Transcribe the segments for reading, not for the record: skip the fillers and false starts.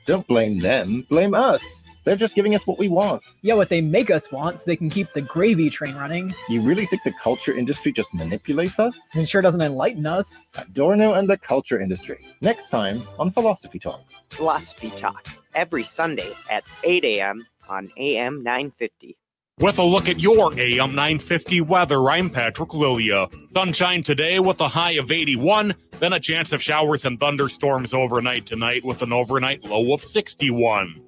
Don't blame them, blame us. They're just giving us what we want. Yeah, what they make us want so they can keep the gravy train running. You really think the culture industry just manipulates us? It sure doesn't enlighten us. Adorno and the culture industry. Next time on Philosophy Talk. Philosophy Talk, every Sunday at 8 a.m. on AM 950. With a look at your AM 950 weather, I'm Patrick Lilia. Sunshine today with a high of 81, then a chance of showers and thunderstorms overnight tonight with an overnight low of 61.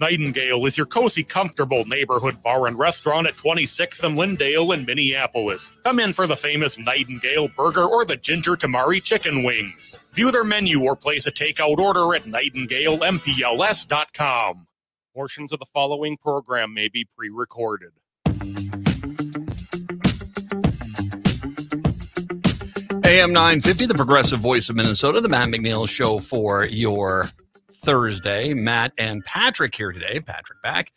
Nightingale is your cozy, comfortable neighborhood bar and restaurant at 26th and Lindale in Minneapolis. Come in for the famous Nightingale Burger or the Ginger Tamari Chicken Wings. View their menu or place a takeout order at nightingalempls.com. Portions of the following program may be pre-recorded. AM 950, the progressive voice of Minnesota, the Matt McNeil Show for your Thursday. Matt and Patrick here today. Patrick back.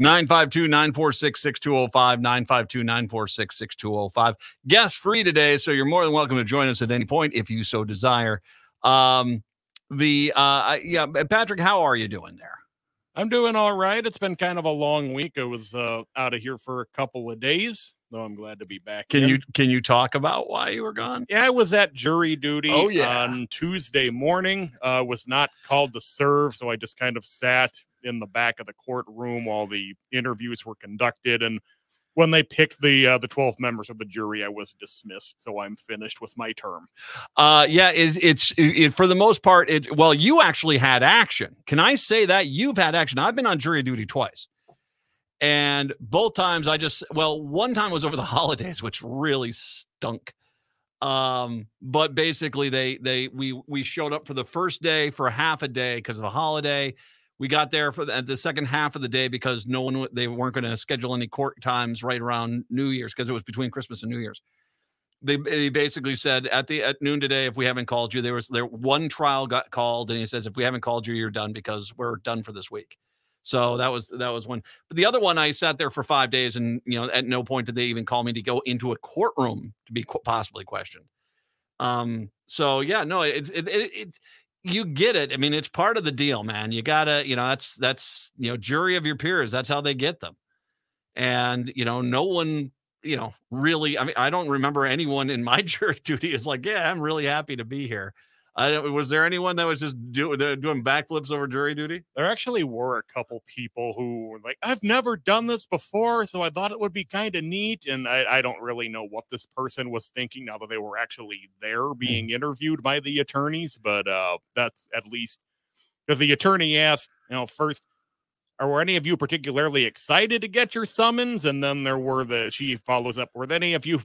952-946-6205, 952-946-6205. Guest free today, so you're more than welcome to join us at any point if you so desire. Patrick, how are you doing there? I'm doing all right. It's been kind of a long week. I was out of here for a couple of days, though I'm glad to be back. Can you talk about why you were gone? Yeah, I was at jury duty on Tuesday morning. Was not called to serve, so I just kind of sat in the back of the courtroom while the interviews were conducted. And when they picked the 12 members of the jury, I was dismissed, so I'm finished with my term. It's for the most part. Well, you actually had action. Can I say that you've had action? I've been on jury duty twice, and both times one time was over the holidays, which really stunk. But basically, we showed up for the first day for half a day because of the holiday. We got there for the second half of the day because they weren't going to schedule any court times right around New Year's because it was between Christmas and New Year's. They basically said at noon today, if we haven't called you, there one trial got called, and he says, if we haven't called you, you're done because we're done for this week. So that was one. But the other one, I sat there for 5 days, and at no point did they even call me to go into a courtroom to be possibly questioned. So yeah, no, it's you get it. I mean, it's part of the deal, man. You gotta, that's jury of your peers. That's how they get them. And, no one, really, I mean, I don't remember anyone in my jury duty is like, yeah, I'm really happy to be here. Was there anyone that was just doing backflips over jury duty? There actually were a couple people who were like, I've never done this before, so I thought it would be kind of neat. And I don't really know what this person was thinking now that they were actually there being interviewed by the attorneys. But that's at least because the attorney asked, first, were any of you particularly excited to get your summons? And then she follows up, were any of you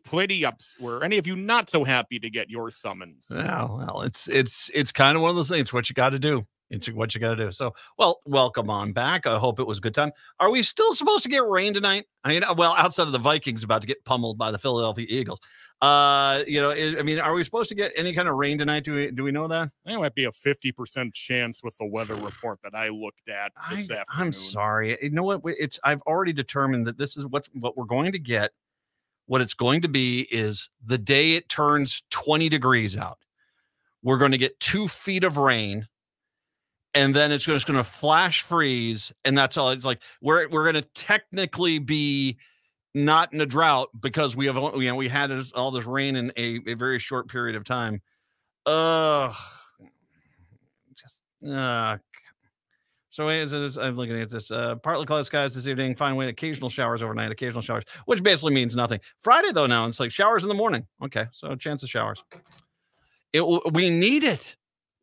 not so happy to get your summons? Yeah, well, it's kind of one of those things. What you got to do. It's what you got to do. So, well, welcome on back. I hope it was a good time. Are we still supposed to get rain tonight? I mean, outside of the Vikings about to get pummeled by the Philadelphia Eagles. Are we supposed to get any kind of rain tonight? Do we know that? There might be a 50% chance with the weather report that I looked at this afternoon. I'm sorry. You know what? I've already determined that this is what we're going to get. What it's going to be is the day it turns 20 degrees out, we're going to get 2 feet of rain. And then it's just going to flash freeze, and that's all. It's like we're going to technically be not in a drought because we had all this rain in a very short period of time. So I'm looking at this. Partly cloudy skies this evening. Fine wind. Occasional showers overnight. Occasional showers, which basically means nothing. Friday though, now it's like showers in the morning. Okay, so a chance of showers. We need it.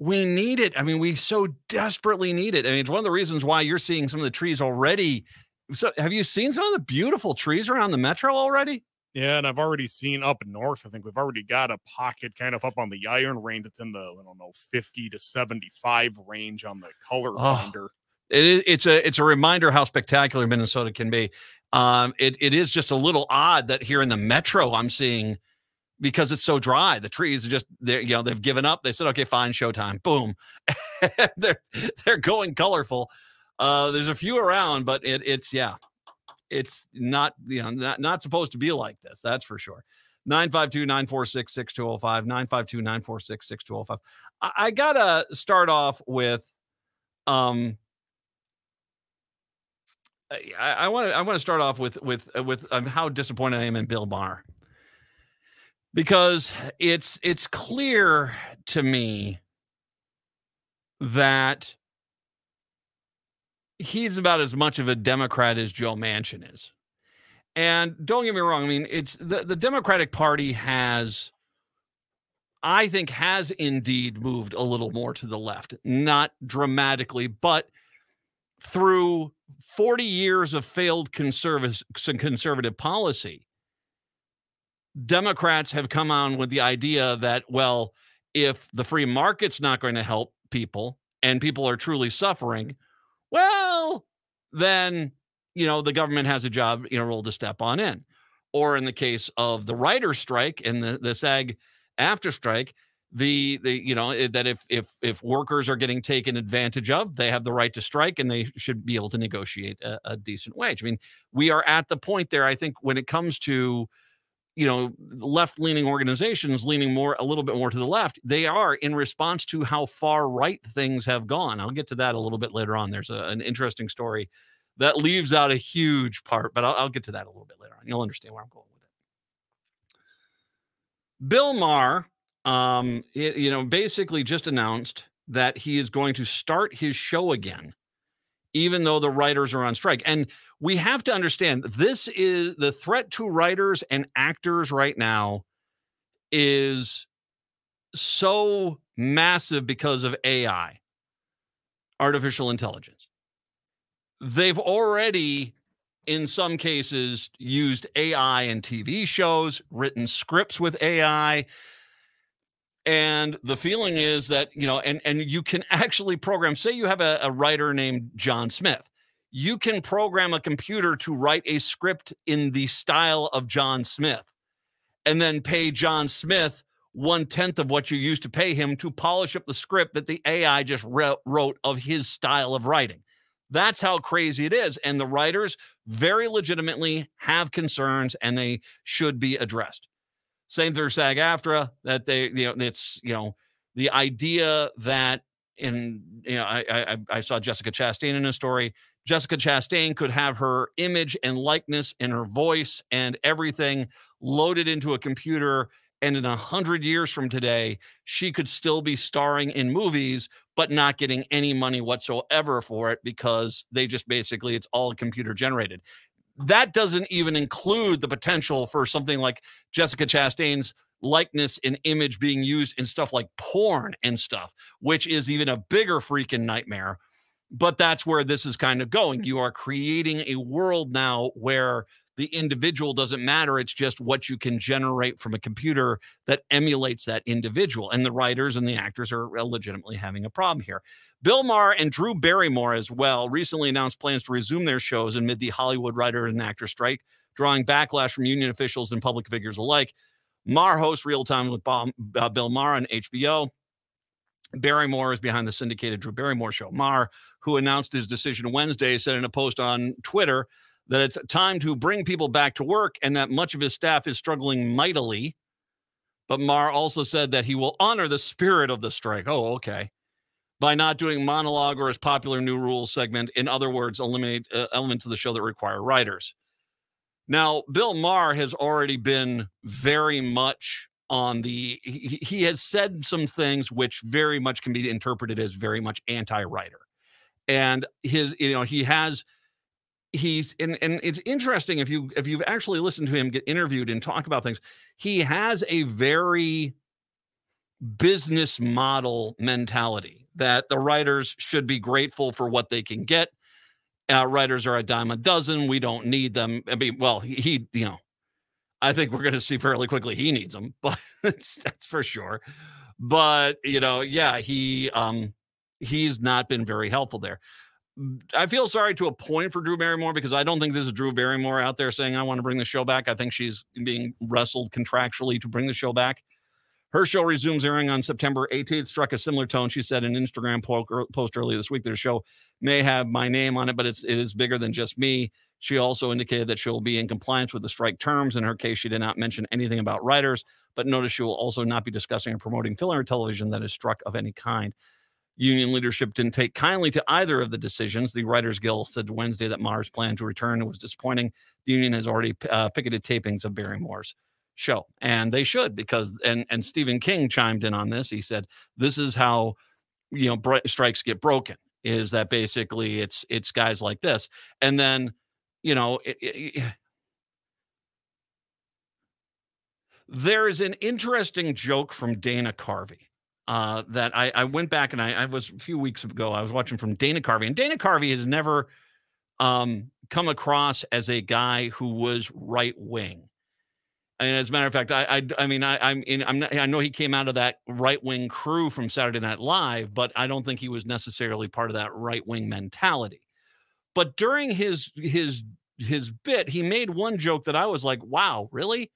We need it. I mean, we so desperately need it. I mean, it's one of the reasons why you're seeing some of the trees already. So have you seen some of the beautiful trees around the metro already? Yeah, and I've already seen up north. I think we've already got a pocket kind of up on the Iron Range. It's in the 50 to 75 range on the color finder. It's a reminder how spectacular Minnesota can be. It is just a little odd that here in the metro I'm seeing, because it's so dry, the trees are just they've given up. They said, okay, fine, showtime. Boom. they're going colorful. There's a few around, but it's not, not supposed to be like this. That's for sure. 952-946-6205, 952-946-6205. I gotta start off with I want to start off with how disappointed I am in Bill Maher, because it's clear to me that he's about as much of a Democrat as Joe Manchin is. And don't get me wrong, I mean, it's the Democratic Party has, I think, has indeed moved a little more to the left, not dramatically, but through 40 years of failed conservative policy, Democrats have come on with the idea that, well, if the free market's not going to help people and people are truly suffering, well, then, the government has a job, role to step on in. Or in the case of the writer's strike and the SAG after strike, that if workers are getting taken advantage of, they have the right to strike and they should be able to negotiate a decent wage. I mean, we are at the point there, I think, when it comes to, left-leaning organizations leaning a little bit more to the left, they are in response to how far right things have gone. I'll get to that a little bit later on. There's an interesting story that leaves out a huge part, but I'll get to that a little bit later on. You'll understand where I'm going with it. Bill Maher, basically just announced that he is going to start his show again, even though the writers are on strike. And we have to understand, this is the threat to writers and actors right now is so massive because of AI, artificial intelligence. They've already, in some cases, used AI in TV shows, written scripts with AI. And the feeling is that, and you can actually program, say you have a writer named John Smith. You can program a computer to write a script in the style of John Smith and then pay John Smith 1/10 of what you used to pay him to polish up the script that the AI just wrote of his style of writing. That's how crazy it is. And the writers very legitimately have concerns and they should be addressed. Same for SAG-AFTRA, that it's the idea that I saw Jessica Chastain in a story. Jessica Chastain could have her image and likeness and her voice and everything loaded into a computer, and in 100 years from today, she could still be starring in movies, but not getting any money whatsoever for it because they just basically, it's all computer generated. That doesn't even include the potential for something like Jessica Chastain's likeness and image being used in stuff like porn and stuff, which is even a bigger freaking nightmare. But that's where this is kind of going. You are creating a world now where the individual doesn't matter. It's just what you can generate from a computer that emulates that individual. And the writers and the actors are legitimately having a problem here. Bill Maher and Drew Barrymore as well recently announced plans to resume their shows amid the Hollywood writer and actor strike, drawing backlash from union officials and public figures alike. Maher hosts Real Time with Bill Maher on HBO. Barrymore is behind the syndicated Drew Barrymore show. Maher, who announced his decision Wednesday, said in a post on Twitter that it's time to bring people back to work and that much of his staff is struggling mightily. But Maher also said that he will honor the spirit of the strike. Oh, okay. By not doing monologue or his popular New Rules segment. In other words, eliminate elements of the show that require writers. Now, Bill Maher has already been very much on he has said some things which very much can be interpreted as very much anti-writer. And and it's interesting if you've actually listened to him get interviewed and talk about things, he has a very business model mentality that the writers should be grateful for what they can get. Writers are a dime a dozen. We don't need them. I mean, well, I think we're going to see fairly quickly he needs them, but that's for sure. But, he's not been very helpful there. I feel sorry to a point for Drew Barrymore because I don't think this is Drew Barrymore out there saying, I want to bring the show back. I think she's being wrestled contractually to bring the show back. Her show resumes airing on September 18th, struck a similar tone. She said in an Instagram post earlier this week that her show may have my name on it, but it is bigger than just me. She also indicated that she'll be in compliance with the strike terms. In her case, she did not mention anything about writers, but notice she will also not be discussing or promoting film or television that is struck of any kind. Union leadership didn't take kindly to either of the decisions. The Writers Guild said Wednesday that Maher's plan to return was disappointing. The union has already picketed tapings of Barrymore's show, and they should, because and Stephen King chimed in on this. He said this is how strikes get broken, is that basically it's guys like this. And then there's an interesting joke from Dana Carvey that I went back and I was a few weeks ago, I was watching from Dana Carvey, and Dana Carvey has never come across as a guy who was right wing. And as a matter of fact, I know he came out of that right wing crew from Saturday Night Live, but I don't think he was necessarily part of that right wing mentality. But during his bit, he made one joke that I was like, "Wow, really?"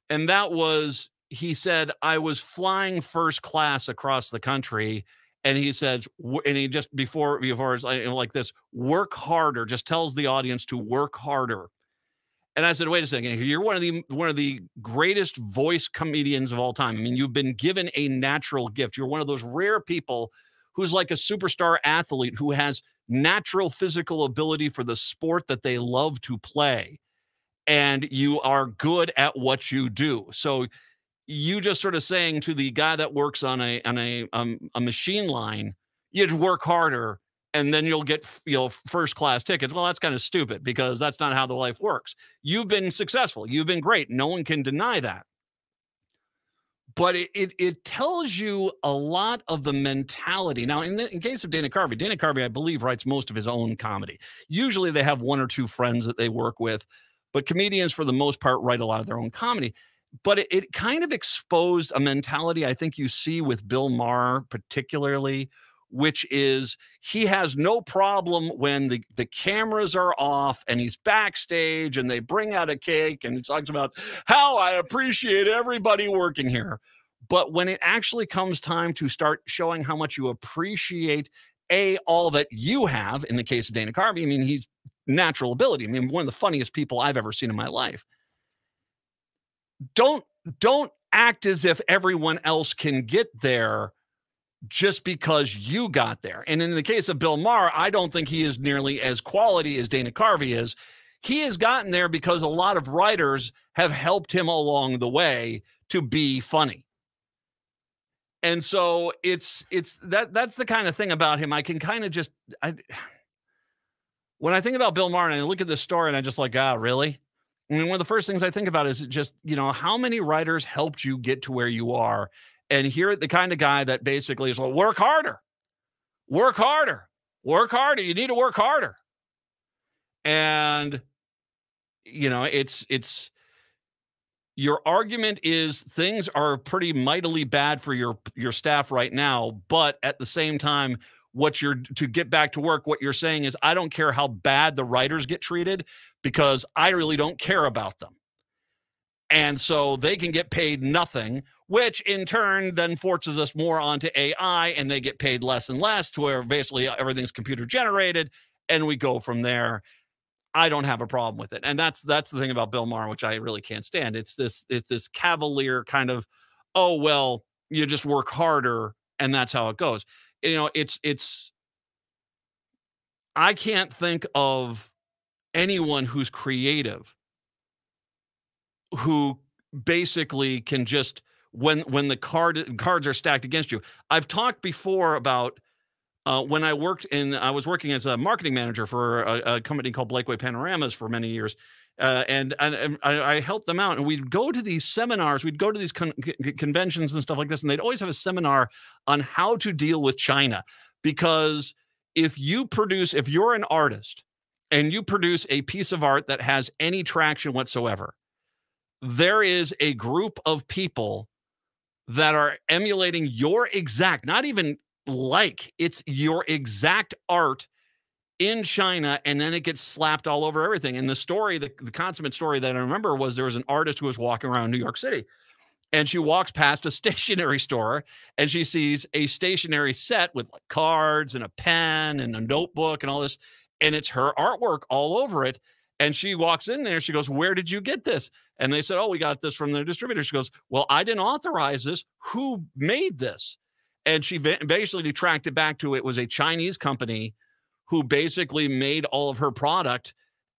And that was, he said, "I was flying first class across the country," and he said, and he just before it's like this, "Work harder." Just tells the audience to work harder. And I said, wait a second, you're one of the greatest voice comedians of all time. I mean, you've been given a natural gift. You're one of those rare people who's like a superstar athlete who has natural physical ability for the sport that they love to play. And you are good at what you do. So you just sort of saying to the guy that works on a machine line, you just work harder, and then you'll get first class tickets. Well, that's kind of stupid, because that's not how the life works. You've been successful. You've been great. No one can deny that. But it tells you a lot of the mentality. Now, in case of Dana Carvey, I believe, writes most of his own comedy. Usually they have one or two friends that they work with, but comedians, for the most part, write a lot of their own comedy. But it kind of exposed a mentality I think you see with Bill Maher particularly, which is he has no problem when the cameras are off and he's backstage and they bring out a cake and he talks about how I appreciate everybody working here. But when it actually comes time to start showing how much you appreciate all that you have, in the case of Dana Carvey, I mean, he's natural ability. I mean, one of the funniest people I've ever seen in my life. Don't act as if everyone else can get there just because you got there. And in the case of Bill Maher, I don't think he is nearly as quality as Dana Carvey is. He has gotten there because a lot of writers have helped him along the way to be funny. And so that's the kind of thing about him. I can kind of just, when I think about Bill Maher and I look at this story and I just like, really? I mean, one of the first things I think about is just, how many writers helped you get to where you are? And here, the kind of guy that basically is, well, work harder, work harder, work harder. You need to work harder. And, it's your argument is things are pretty mightily bad for your staff right now. But at the same time, to get back to work, what you're saying is, I don't care how bad the writers get treated, because I really don't care about them. And so they can get paid nothing, which in turn then forces us more onto AI, and they get paid less and less, to where basically everything's computer generated, and we go from there. I don't have a problem with it. And that's the thing about Bill Maher, which I really can't stand. It's this cavalier kind of, oh, well, you just work harder and that's how it goes. I can't think of anyone who's creative who basically can just, when the cards are stacked against you. I've talked before about when I was working as a marketing manager for a company called Blakeway Panoramas for many years. And I helped them out, and we'd go to these seminars, we'd go to these conventions and stuff like this, and they'd always have a seminar on how to deal with China. Because if you're an artist and you produce a piece of art that has any traction whatsoever, there is a group of people that are emulating your exact, not even it's your exact art in China, and then it gets slapped all over everything. And the story, the consummate story that I remember was, there was an artist who was walking around New York City, and she walks past a stationery store, and she sees a stationery set with like cards and a pen and a notebook and all this, and it's her artwork all over it. And she walks in there, she goes, "Where did you get this?" And they said, "Oh, we got this from the distributor." She goes, "Well, I didn't authorize this. Who made this?" And she basically tracked it back to it was a Chinese company who basically made all of her product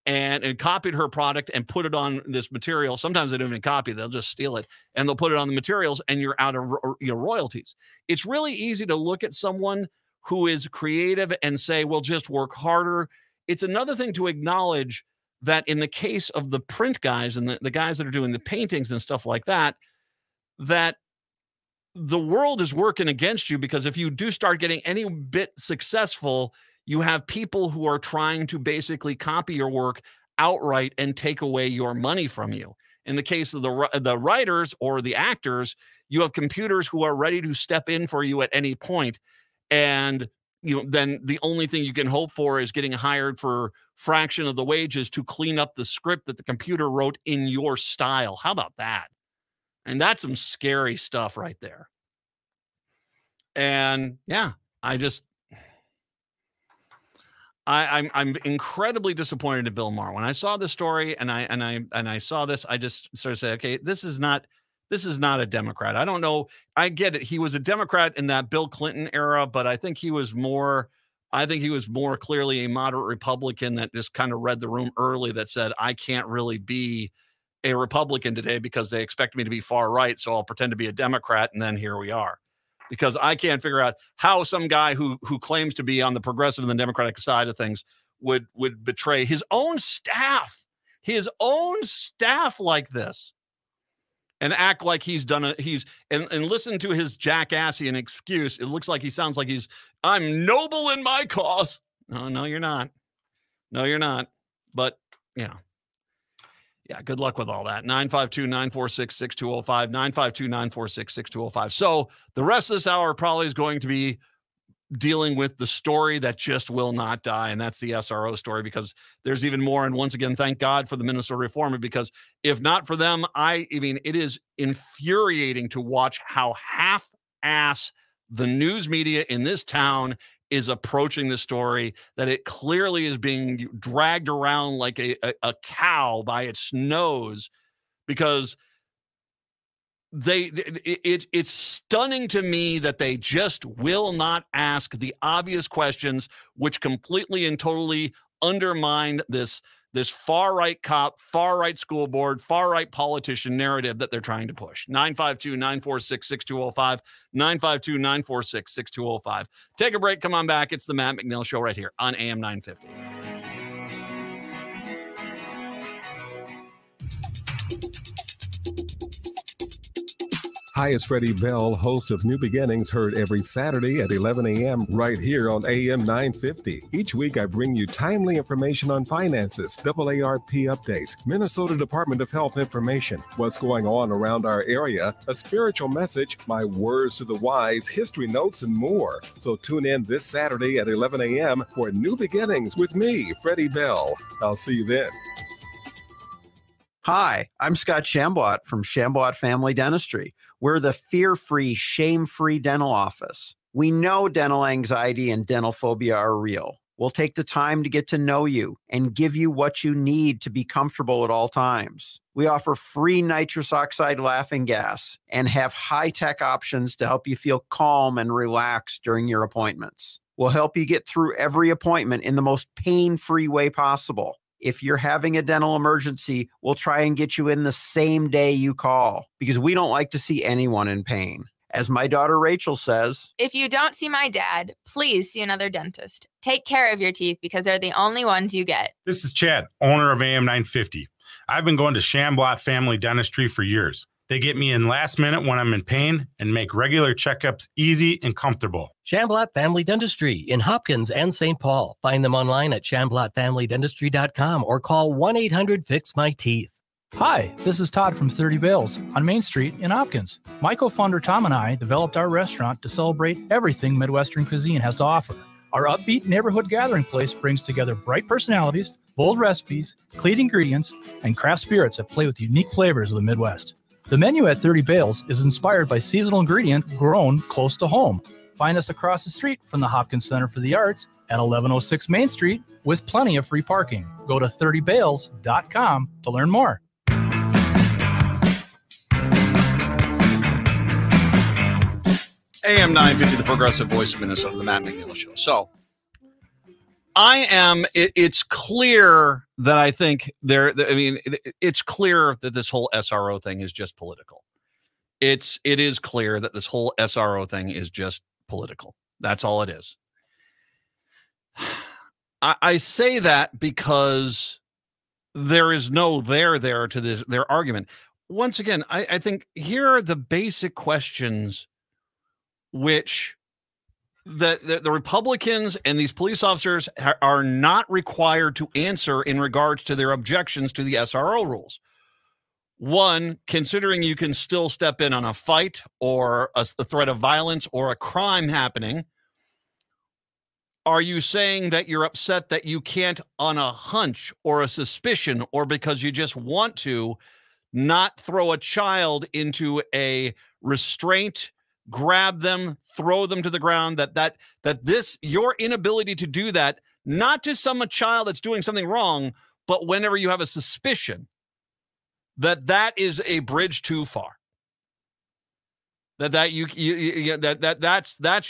and copied her product and put it on this material. Sometimes they don't even copy, they'll just steal it and they'll put it on the materials and you're out of royalties. It's really easy to look at someone who is creative and say, well, just work harder. It's another thing to acknowledge that in the case of the print guys and the guys that are doing the paintings and stuff like that, that the world is working against you, because if you do start getting any bit successful, you have people who are trying to basically copy your work outright and take away your money from you. In the case of the writers or the actors, you have computers who are ready to step in for you at any point. And then the only thing you can hope for is getting hired for fraction of the wages to clean up the script that the computer wrote in your style. How about that? And that's some scary stuff right there. And yeah, I'm incredibly disappointed in Bill Maher. When I saw the story and I saw this, I just sort of said, okay, this is not a Democrat. I don't know. I get it. He was a Democrat in that Bill Clinton era, but I think he was more clearly a moderate Republican that just kind of read the room early, that said, I can't really be a Republican today because they expect me to be far right. So I'll pretend to be a Democrat. And then here we are. Because I can't figure out how some guy who claims to be on the progressive and the Democratic side of things would betray his own staff like this and act like he's done and listen to his jackassian excuse. It looks like he sounds like I'm noble in my cause. No, you're not. No, you're not. But yeah, good luck with all that. 952-946-6205, 952-946-6205. So the rest of this hour probably is going to be dealing with the story that just will not die, and that's the SRO story, because there's even more. And once again, thank God for the Minnesota Reformer, because if not for them, I mean, it is infuriating to watch how half-ass the news media in this town is approaching the story, that it clearly is being dragged around like a cow by its nose, because it's stunning to me that they just will not ask the obvious questions, which completely and totally undermine this far-right cop, far-right school board, far-right politician narrative that they're trying to push. 952-946-6205, 952-946-6205. Take a break. Come on back. It's the Matt McNeil Show right here on AM 950. Hi, it's Freddie Bell, host of New Beginnings, heard every Saturday at 11 a.m. right here on AM 950. Each week, I bring you timely information on finances, AARP updates, Minnesota Department of Health information, what's going on around our area, a spiritual message, my words to the wise, history notes, and more. So tune in this Saturday at 11 a.m. for New Beginnings with me, Freddie Bell. I'll see you then. Hi, I'm Scott Shambot from Shambot Family Dentistry. We're the fear-free, shame-free dental office. We know dental anxiety and dental phobia are real. We'll take the time to get to know you and give you what you need to be comfortable at all times. We offer free nitrous oxide laughing gas and have high-tech options to help you feel calm and relaxed during your appointments. We'll help you get through every appointment in the most pain-free way possible. If you're having a dental emergency, we'll try and get you in the same day you call, because we don't like to see anyone in pain. As my daughter Rachel says, if you don't see my dad, please see another dentist. Take care of your teeth, because they're the only ones you get. This is Chad, owner of AM 950. I've been going to Shambot Family Dentistry for years. They get me in last minute when I'm in pain and make regular checkups easy and comfortable. Shambot Family Dentistry in Hopkins and St. Paul. Find them online at shamblotfamilydentistry.com or call 1-800-FIX-MY-TEETH. Hi, this is Todd from 30 Bales on Main Street in Hopkins. My co-founder Tom and I developed our restaurant to celebrate everything Midwestern cuisine has to offer. Our upbeat neighborhood gathering place brings together bright personalities, bold recipes, clean ingredients, and craft spirits that play with the unique flavors of the Midwest. The menu at 30 Bales is inspired by seasonal ingredient grown close to home. Find us across the street from the Hopkins Center for the Arts at 1106 Main Street with plenty of free parking. Go to 30bales.com to learn more. AM 950, the progressive voice of Minnesota, the Matt McNeil Show. So it's clear that I think it's clear that this whole SRO thing is just political. It is clear that this whole SRO thing is just political. That's all it is. I say that because there is no there to their argument. Once again, I think here are the basic questions which the Republicans and these police officers are not required to answer in regards to their objections to the SRO rules. One, considering you can still step in on a fight or a threat of violence or a crime happening, are you saying that you're upset that you can't, on a hunch or a suspicion or because you just want to, not throw a child into a restraint, grab them, throw them to the ground, your inability to do that, not to some child that's doing something wrong, but whenever you have a suspicion that is a bridge too far. That's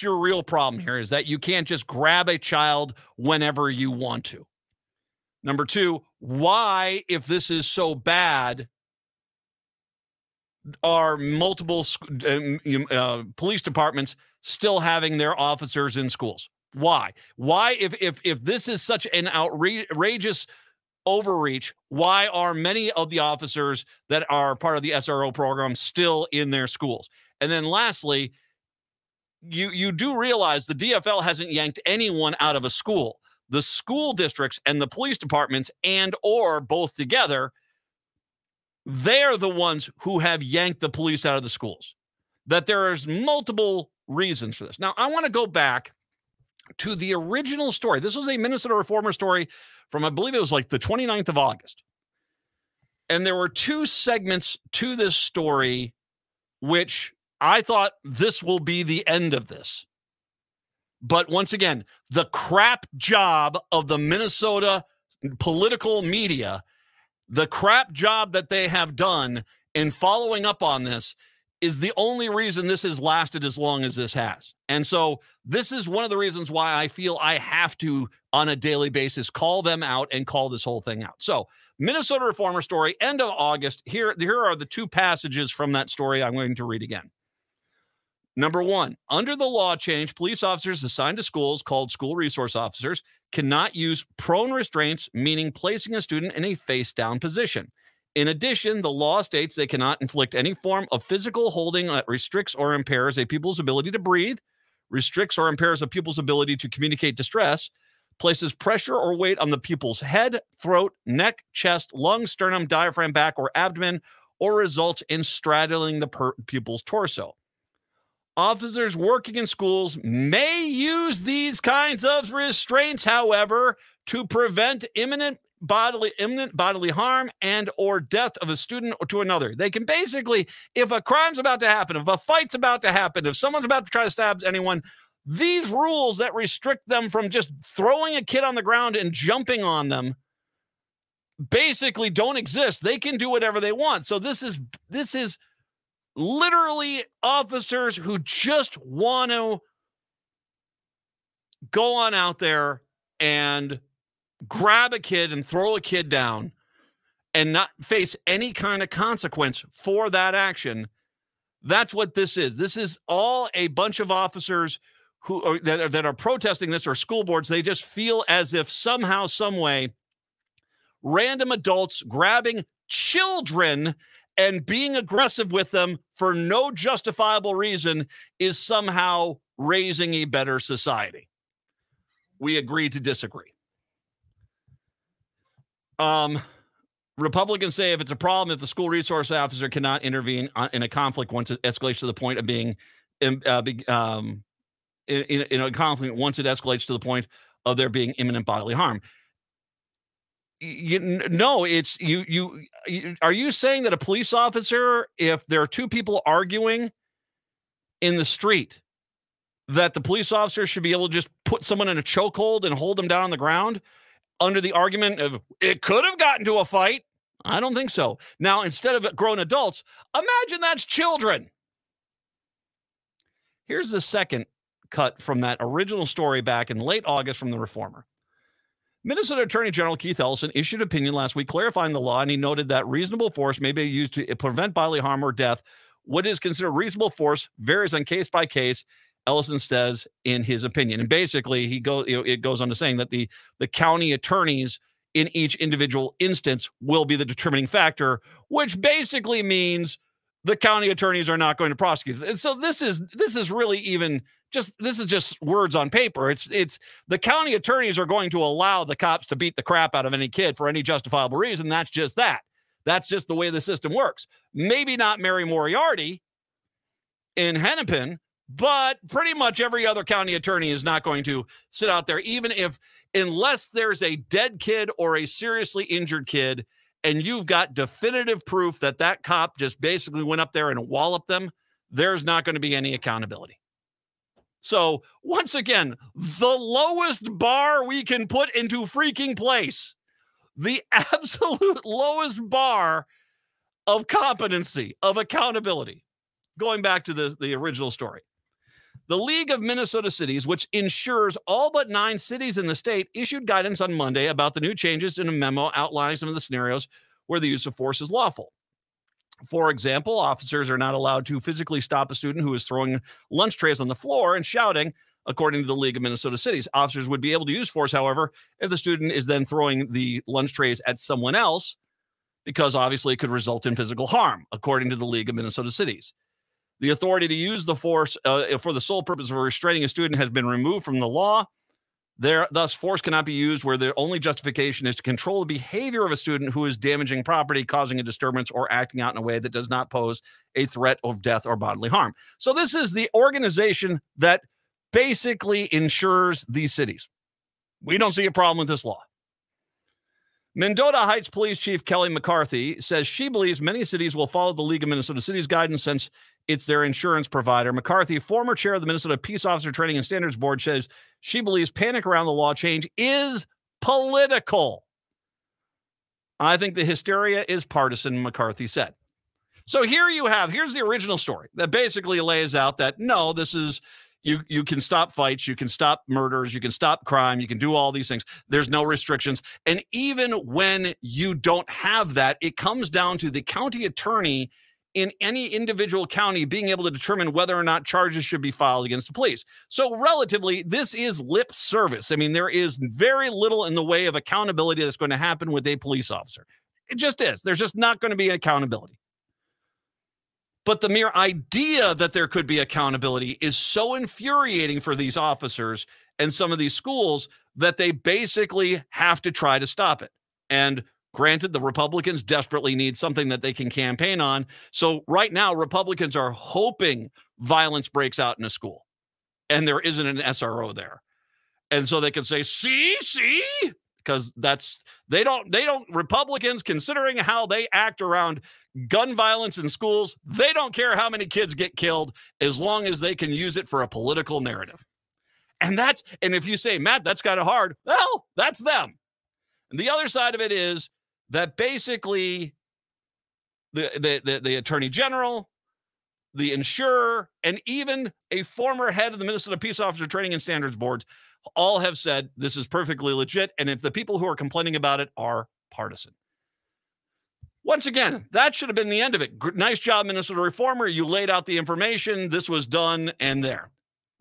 your real problem here, is that you can't just grab a child whenever you want to. Number two, why, if this is so bad, are multiple police departments still having their officers in schools? Why, if this is such an outrageous overreach, why are many of the officers that are part of the SRO program still in their schools? And then lastly, you do realize the DFL hasn't yanked anyone out of a school. The school districts and the police departments, and or both together, they're the ones who have yanked the police out of the schools. That there is multiple reasons for this. Now, I want to go back to the original story. This was a Minnesota Reformer story from, I believe it was like the 29th of August. And there were two segments to this story, which I thought this will be the end of this. But once again, the crap job of the Minnesota political media, the crap job that they have done in following up on this, is the only reason this has lasted as long as this has. And so this is one of the reasons why I feel I have to, on a daily basis, call them out and call this whole thing out. So Minnesota Reformer story, end of August. Here are the two passages from that story I'm going to read again. Number one, under the law change, police officers assigned to schools, called school resource officers, cannot use prone restraints, meaning placing a student in a face-down position. In addition, the law states they cannot inflict any form of physical holding that restricts or impairs a pupil's ability to breathe, restricts or impairs a pupil's ability to communicate distress, places pressure or weight on the pupil's head, throat, neck, chest, lungs, sternum, diaphragm, back, or abdomen, or results in straddling the pupil's torso. Officers working in schools may use these kinds of restraints, however, to prevent imminent bodily harm and or death of a student or to another. They can basically, if a crime's about to happen, if a fight's about to happen, if someone's about to try to stab anyone, these rules that restrict them from just throwing a kid on the ground and jumping on them basically don't exist. They can do whatever they want. So this is literally officers who just want to go on out there and grab a kid and throw a kid down and not face any kind of consequence for that action. That's what this is. This is all a bunch of officers who are, that are protesting this, or school boards. They just feel as if somehow, some way, random adults grabbing children and being aggressive with them for no justifiable reason is somehow raising a better society. We agree to disagree. Republicans say if it's a problem, if the school resource officer cannot intervene in a conflict once it escalates to the point of being in a conflict, once it escalates to the point of there being imminent bodily harm. No, it's you. Are you saying that a police officer, if there are two people arguing in the street, that the police officer should be able to just put someone in a chokehold and hold them down on the ground under the argument of it could have gotten to a fight? I don't think so. Now, instead of grown adults, imagine that's children. Here's the second cut from that original story back in late August from the Reformer. Minnesota Attorney General Keith Ellison issued an opinion last week clarifying the law, and he noted that reasonable force may be used to prevent bodily harm or death. What is considered reasonable force varies on case by case, Ellison says in his opinion. And basically, it goes on to saying that the county attorneys in each individual instance will be the determining factor, which basically means the county attorneys are not going to prosecute. And so this is really even this is just words on paper. It's the county attorneys are going to allow the cops to beat the crap out of any kid for any justifiable reason. That's just that. That's just the way the system works. Maybe not Mary Moriarty in Hennepin, but pretty much every other county attorney is not going to sit out there, unless there's a dead kid or a seriously injured kid, and you've got definitive proof that that cop just basically went up there and walloped them, there's not going to be any accountability. So once again, the lowest bar we can put into freaking place, the absolute lowest bar of competency, of accountability. Going back to the original story. The League of Minnesota Cities, which insures all but 9 cities in the state, issued guidance on Monday about the new changes in a memo outlining some of the scenarios where the use of force is lawful. For example, officers are not allowed to physically stop a student who is throwing lunch trays on the floor and shouting, according to the League of Minnesota Cities. Officers would be able to use force, however, if the student is then throwing the lunch trays at someone else, because obviously it could result in physical harm, according to the League of Minnesota Cities. The authority to use the force for the sole purpose of restraining a student has been removed from the law. Thus, force cannot be used where the only justification is to control the behavior of a student who is damaging property, causing a disturbance, or acting out in a way that does not pose a threat of death or bodily harm. So this is the organization that basically insures these cities. We don't see a problem with this law. Mendota Heights Police Chief Kelly McCarthy says she believes many cities will follow the League of Minnesota Cities guidance since it's their insurance provider. McCarthy, former chair of the Minnesota Peace Officer Training and Standards Board, says she believes panic around the law change is political. I think the hysteria is partisan, McCarthy said. So here's the original story that basically lays out that no, this is, you can stop fights, you can stop murders, you can stop crime, you can do all these things. There's no restrictions. And even when you don't have that, it comes down to the county attorney in any individual county being able to determine whether or not charges should be filed against the police. So relatively, this is lip service. I mean, there is very little in the way of accountability that's going to happen with a police officer. It just is. There's just not going to be accountability. But the mere idea that there could be accountability is so infuriating for these officers and some of these schools that they basically have to try to stop it. And granted, the Republicans desperately need something that they can campaign on. So right now, Republicans are hoping violence breaks out in a school and there isn't an SRO there. And so they can say, see, because Republicans, considering how they act around gun violence in schools, they don't care how many kids get killed as long as they can use it for a political narrative. And if you say, Matt, that's kind of hard, well, that's them. And the other side of it is that basically the attorney general, the insurer, and even a former head of the Minnesota Peace Officer Training and Standards Board all have said this is perfectly legit. And if the people who are complaining about it are partisan. Once again, that should have been the end of it. Nice job, Minnesota Reformer. You laid out the information. This was done and there.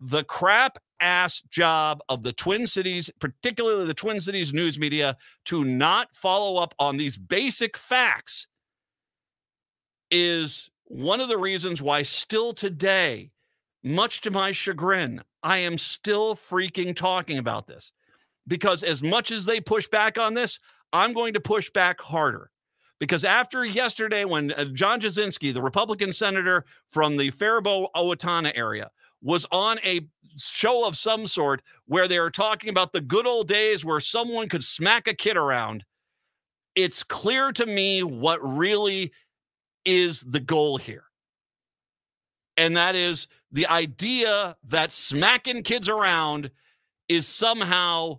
The crap ass job of the Twin Cities, particularly the Twin Cities news media, to not follow up on these basic facts is one of the reasons why still today, much to my chagrin, I am still freaking talking about this. Because as much as they push back on this, I'm going to push back harder. Because after yesterday, when John Jasinski, the Republican senator from the Faribault-Owatonna area, was on a show of some sort where they were talking about the good old days where someone could smack a kid around, it's clear to me what really is the goal here. And that is the idea that smacking kids around is somehow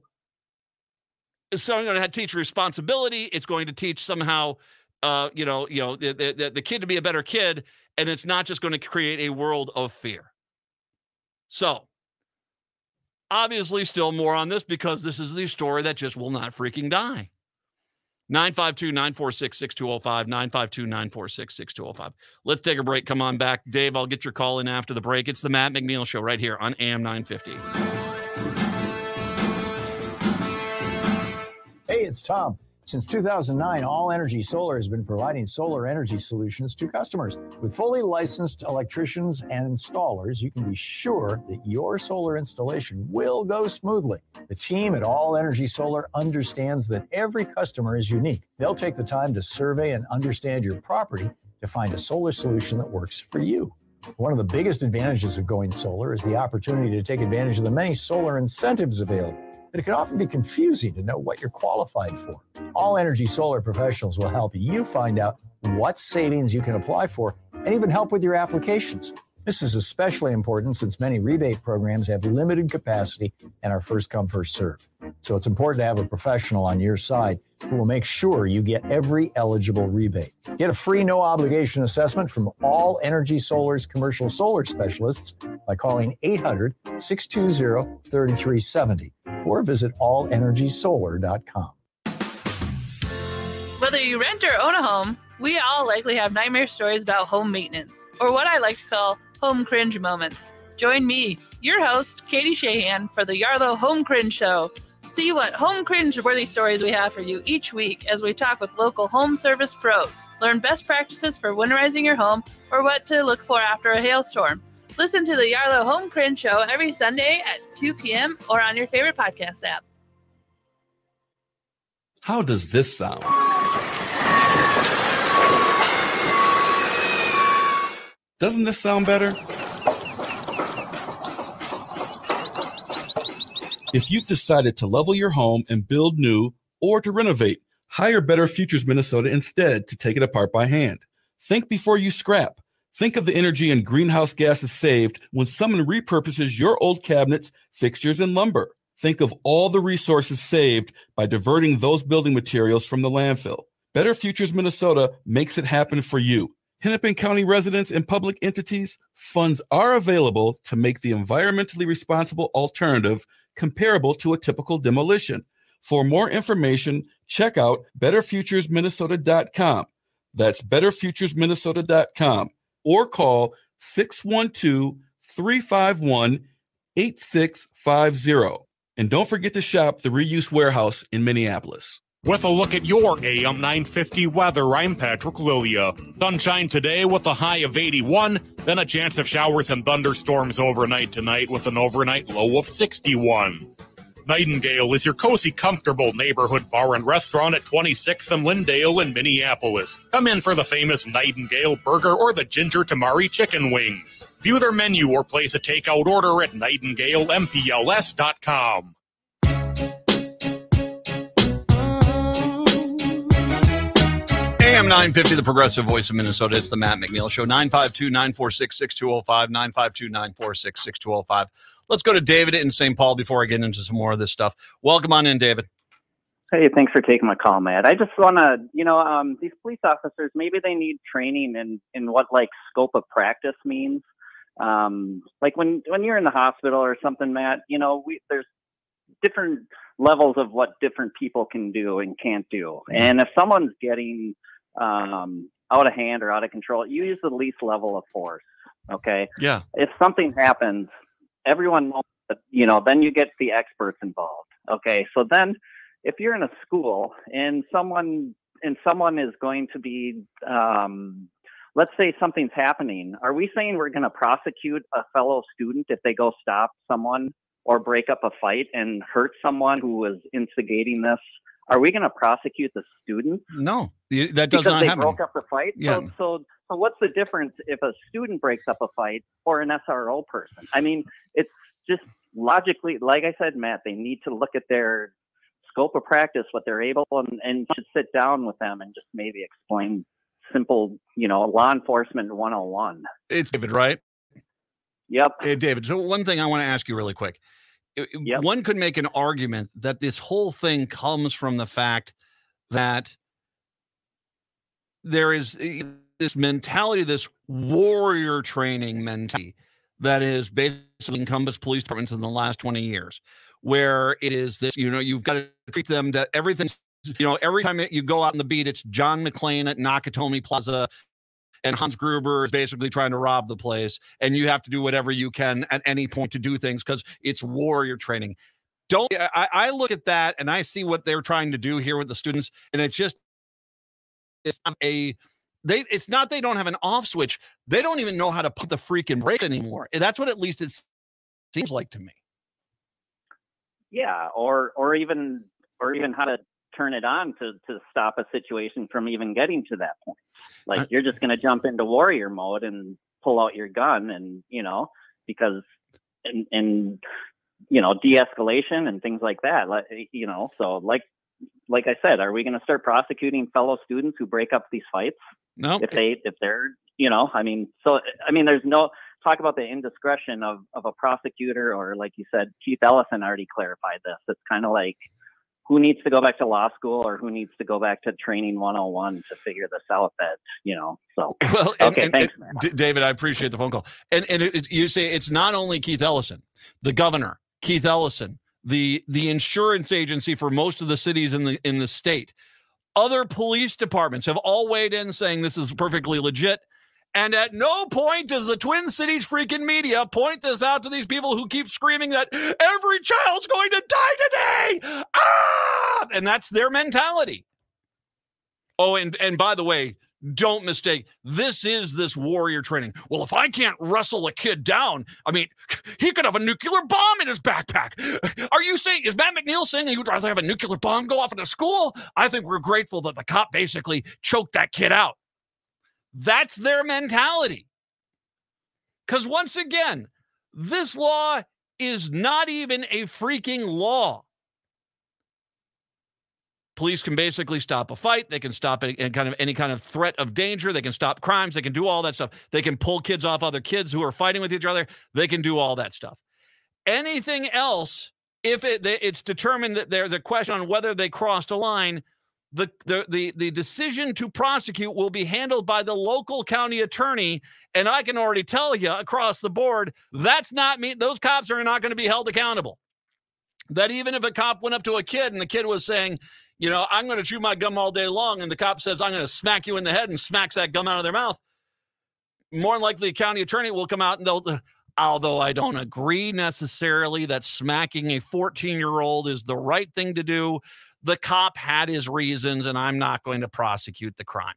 going to teach responsibility. It's going to teach somehow, the kid to be a better kid, and it's not just going to create a world of fear. So, obviously, still more on this because this is the story that just will not freaking die. 952-946-6205, 952-946-6205. Let's take a break. Come on back. Dave, I'll get your call in after the break. It's the Matt McNeil Show right here on AM 950. Hey, it's Tom. Since 2009, All Energy Solar has been providing solar energy solutions to customers. With fully licensed electricians and installers, you can be sure that your solar installation will go smoothly. The team at All Energy Solar understands that every customer is unique. They'll take the time to survey and understand your property to find a solar solution that works for you. One of the biggest advantages of going solar is the opportunity to take advantage of the many solar incentives available. But it can often be confusing to know what you're qualified for. All Energy Solar professionals will help you find out what savings you can apply for and even help with your applications. This is especially important since many rebate programs have limited capacity and are first come, first serve. So it's important to have a professional on your side who will make sure you get every eligible rebate. Get a free no obligation assessment from All Energy Solar's commercial solar specialists by calling 800-620-3370 or visit allenergysolar.com. Whether you rent or own a home, we all likely have nightmare stories about home maintenance, or what I like to call home cringe moments. Join me, your host, Katie Shahan, for the Yarlow Home Cringe Show. See what home cringe-worthy stories we have for you each week as we talk with local home service pros. Learn best practices for winterizing your home or what to look for after a hailstorm. Listen to the Yarlow Home Cringe Show every Sunday at 2 p.m. or on your favorite podcast app. How does this sound? Doesn't this sound better? If you've decided to level your home and build new or to renovate, hire Better Futures Minnesota instead to take it apart by hand. Think before you scrap. Think of the energy and greenhouse gases saved when someone repurposes your old cabinets, fixtures, and lumber. Think of all the resources saved by diverting those building materials from the landfill. Better Futures Minnesota makes it happen for you. Hennepin County residents and public entities, funds are available to make the environmentally responsible alternative comparable to a typical demolition. For more information, check out betterfuturesminnesota.com. That's betterfuturesminnesota.com or call 612-351-8650. And don't forget to shop the Reuse Warehouse in Minneapolis. With a look at your AM 950 weather, I'm Patrick Lilia. Sunshine today with a high of 81, then a chance of showers and thunderstorms overnight tonight with an overnight low of 61. Nightingale is your cozy, comfortable neighborhood bar and restaurant at 26th and Lindale in Minneapolis. Come in for the famous Nightingale burger or the ginger tamari chicken wings. View their menu or place a takeout order at nightingalempls.com. AM 950, the progressive voice of Minnesota. It's the Matt McNeil Show. 952-946-6205, 952-946-6205. Let's go to David in St. Paul before I get into some more of this stuff. Welcome on in, David. Hey, thanks for taking my call, Matt. I just want to, these police officers, maybe they need training in what, like, scope of practice means. Like when you're in the hospital or something, Matt, there's different levels of what different people can do and can't do. And if someone's getting out of hand or out of control, you use the least level of force. Okay. Yeah. If something happens, everyone knows that, then you get the experts involved. Okay. So then if you're in a school and someone is going to be, let's say something's happening, are we saying we're going to prosecute a fellow student if they go stop someone or break up a fight and hurt someone who was instigating this? Are we going to prosecute the student? No, that does not happen. Because they broke up the fight? Yeah. So what's the difference if a student breaks up a fight or an SRO person? I mean, it's just logically, like I said, Matt, they need to look at their scope of practice, what they're able, and should sit down with them and just maybe explain simple, law enforcement 101. It's David, right? Yep. Hey, David, so one thing I want to ask you really quick. Yep. One could make an argument that this whole thing comes from the fact that there is this mentality, this warrior training mentality that is basically encompassed police departments in the last 20 years, where it is this, you've got to treat them that everything's, every time you go out on the beat, it's John McClane at Nakatomi Plaza and Hans Gruber is basically trying to rob the place. And you have to do whatever you can at any point to do things because it's warrior training. I look at that and I see what they're trying to do here with the students. And it's not they don't have an off switch. They don't even know how to put the freaking brake anymore. That's what at least it seems like to me. Yeah, or even how to turn it on to stop a situation from even getting to that point. Like you're just going to jump into warrior mode and pull out your gun and, because de-escalation and things like that, so like I said, are we going to start prosecuting fellow students who break up these fights? No. If they're, there's no talk about the indiscretion of a prosecutor, or like you said, Keith Ellison already clarified this. It's kind of like, who needs to go back to law school or who needs to go back to training 101 to figure this out so. Well, okay, thanks, man. David, I appreciate the phone call. And you say it's not only Keith Ellison, the governor, Keith Ellison, the insurance agency for most of the cities in the state. Other police departments have all weighed in saying this is perfectly legit. And at no point does the Twin Cities freaking media point this out to these people who keep screaming that every child's going to die today. Ah! And that's their mentality. Oh, and by the way, don't mistake, this is this warrior training. Well, if I can't wrestle a kid down, he could have a nuclear bomb in his backpack. Are you saying, is Matt McNeil saying that he would rather have a nuclear bomb go off in a school? I think we're grateful that the cop basically choked that kid out. That's their mentality. Because once again, this law is not even a freaking law. Police can basically stop a fight. They can stop any kind of threat of danger. They can stop crimes. They can do all that stuff. They can pull kids off other kids who are fighting with each other. They can do all that stuff. Anything else, if it's determined that there's a question on whether they crossed a line, the decision to prosecute will be handled by the local county attorney. And I can already tell you across the board, that's not me. Those cops are not going to be held accountable. That even if a cop went up to a kid and the kid was saying, I'm going to chew my gum all day long, and the cop says, I'm going to smack you in the head, and smacks that gum out of their mouth, more than likely the county attorney will come out and although I don't agree necessarily that smacking a 14-year-old is the right thing to do, the cop had his reasons, and I'm not going to prosecute the crime.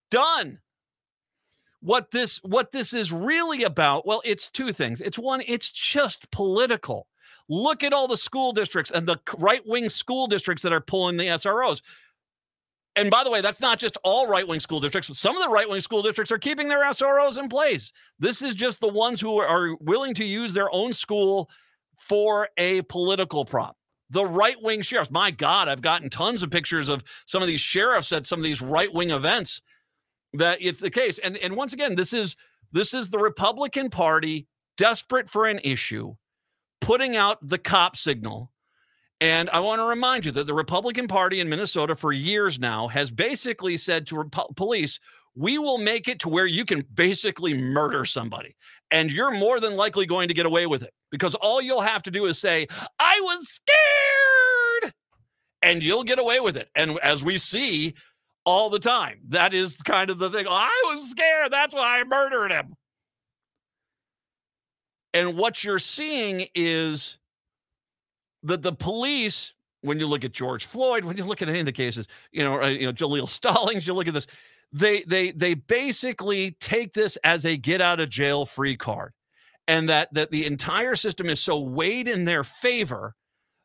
Done. What this is really about, well, it's two things. It's one, it's just political. Look at all the school districts and the right-wing school districts that are pulling the SROs. And by the way, that's not just all right-wing school districts. Some of the right-wing school districts are keeping their SROs in place. This is just the ones who are willing to use their own school for a political prop. The right-wing sheriffs, my God, I've gotten tons of pictures of some of these sheriffs at some of these right-wing events that it's the case. And once again, this is the Republican Party desperate for an issue, putting out the cop signal. And I want to remind you that the Republican Party in Minnesota for years now has basically said to police, we will make it to where you can basically murder somebody. And you're more than likely going to get away with it because all you'll have to do is say, I was scared, and you'll get away with it. And as we see all the time, that is kind of the thing. I was scared. That's why I murdered him. And what you're seeing is that the police, when you look at George Floyd, when you look at any of the cases, Jaleel Stallings, you look at this, they basically take this as a get out of jail free card, and that the entire system is so weighed in their favor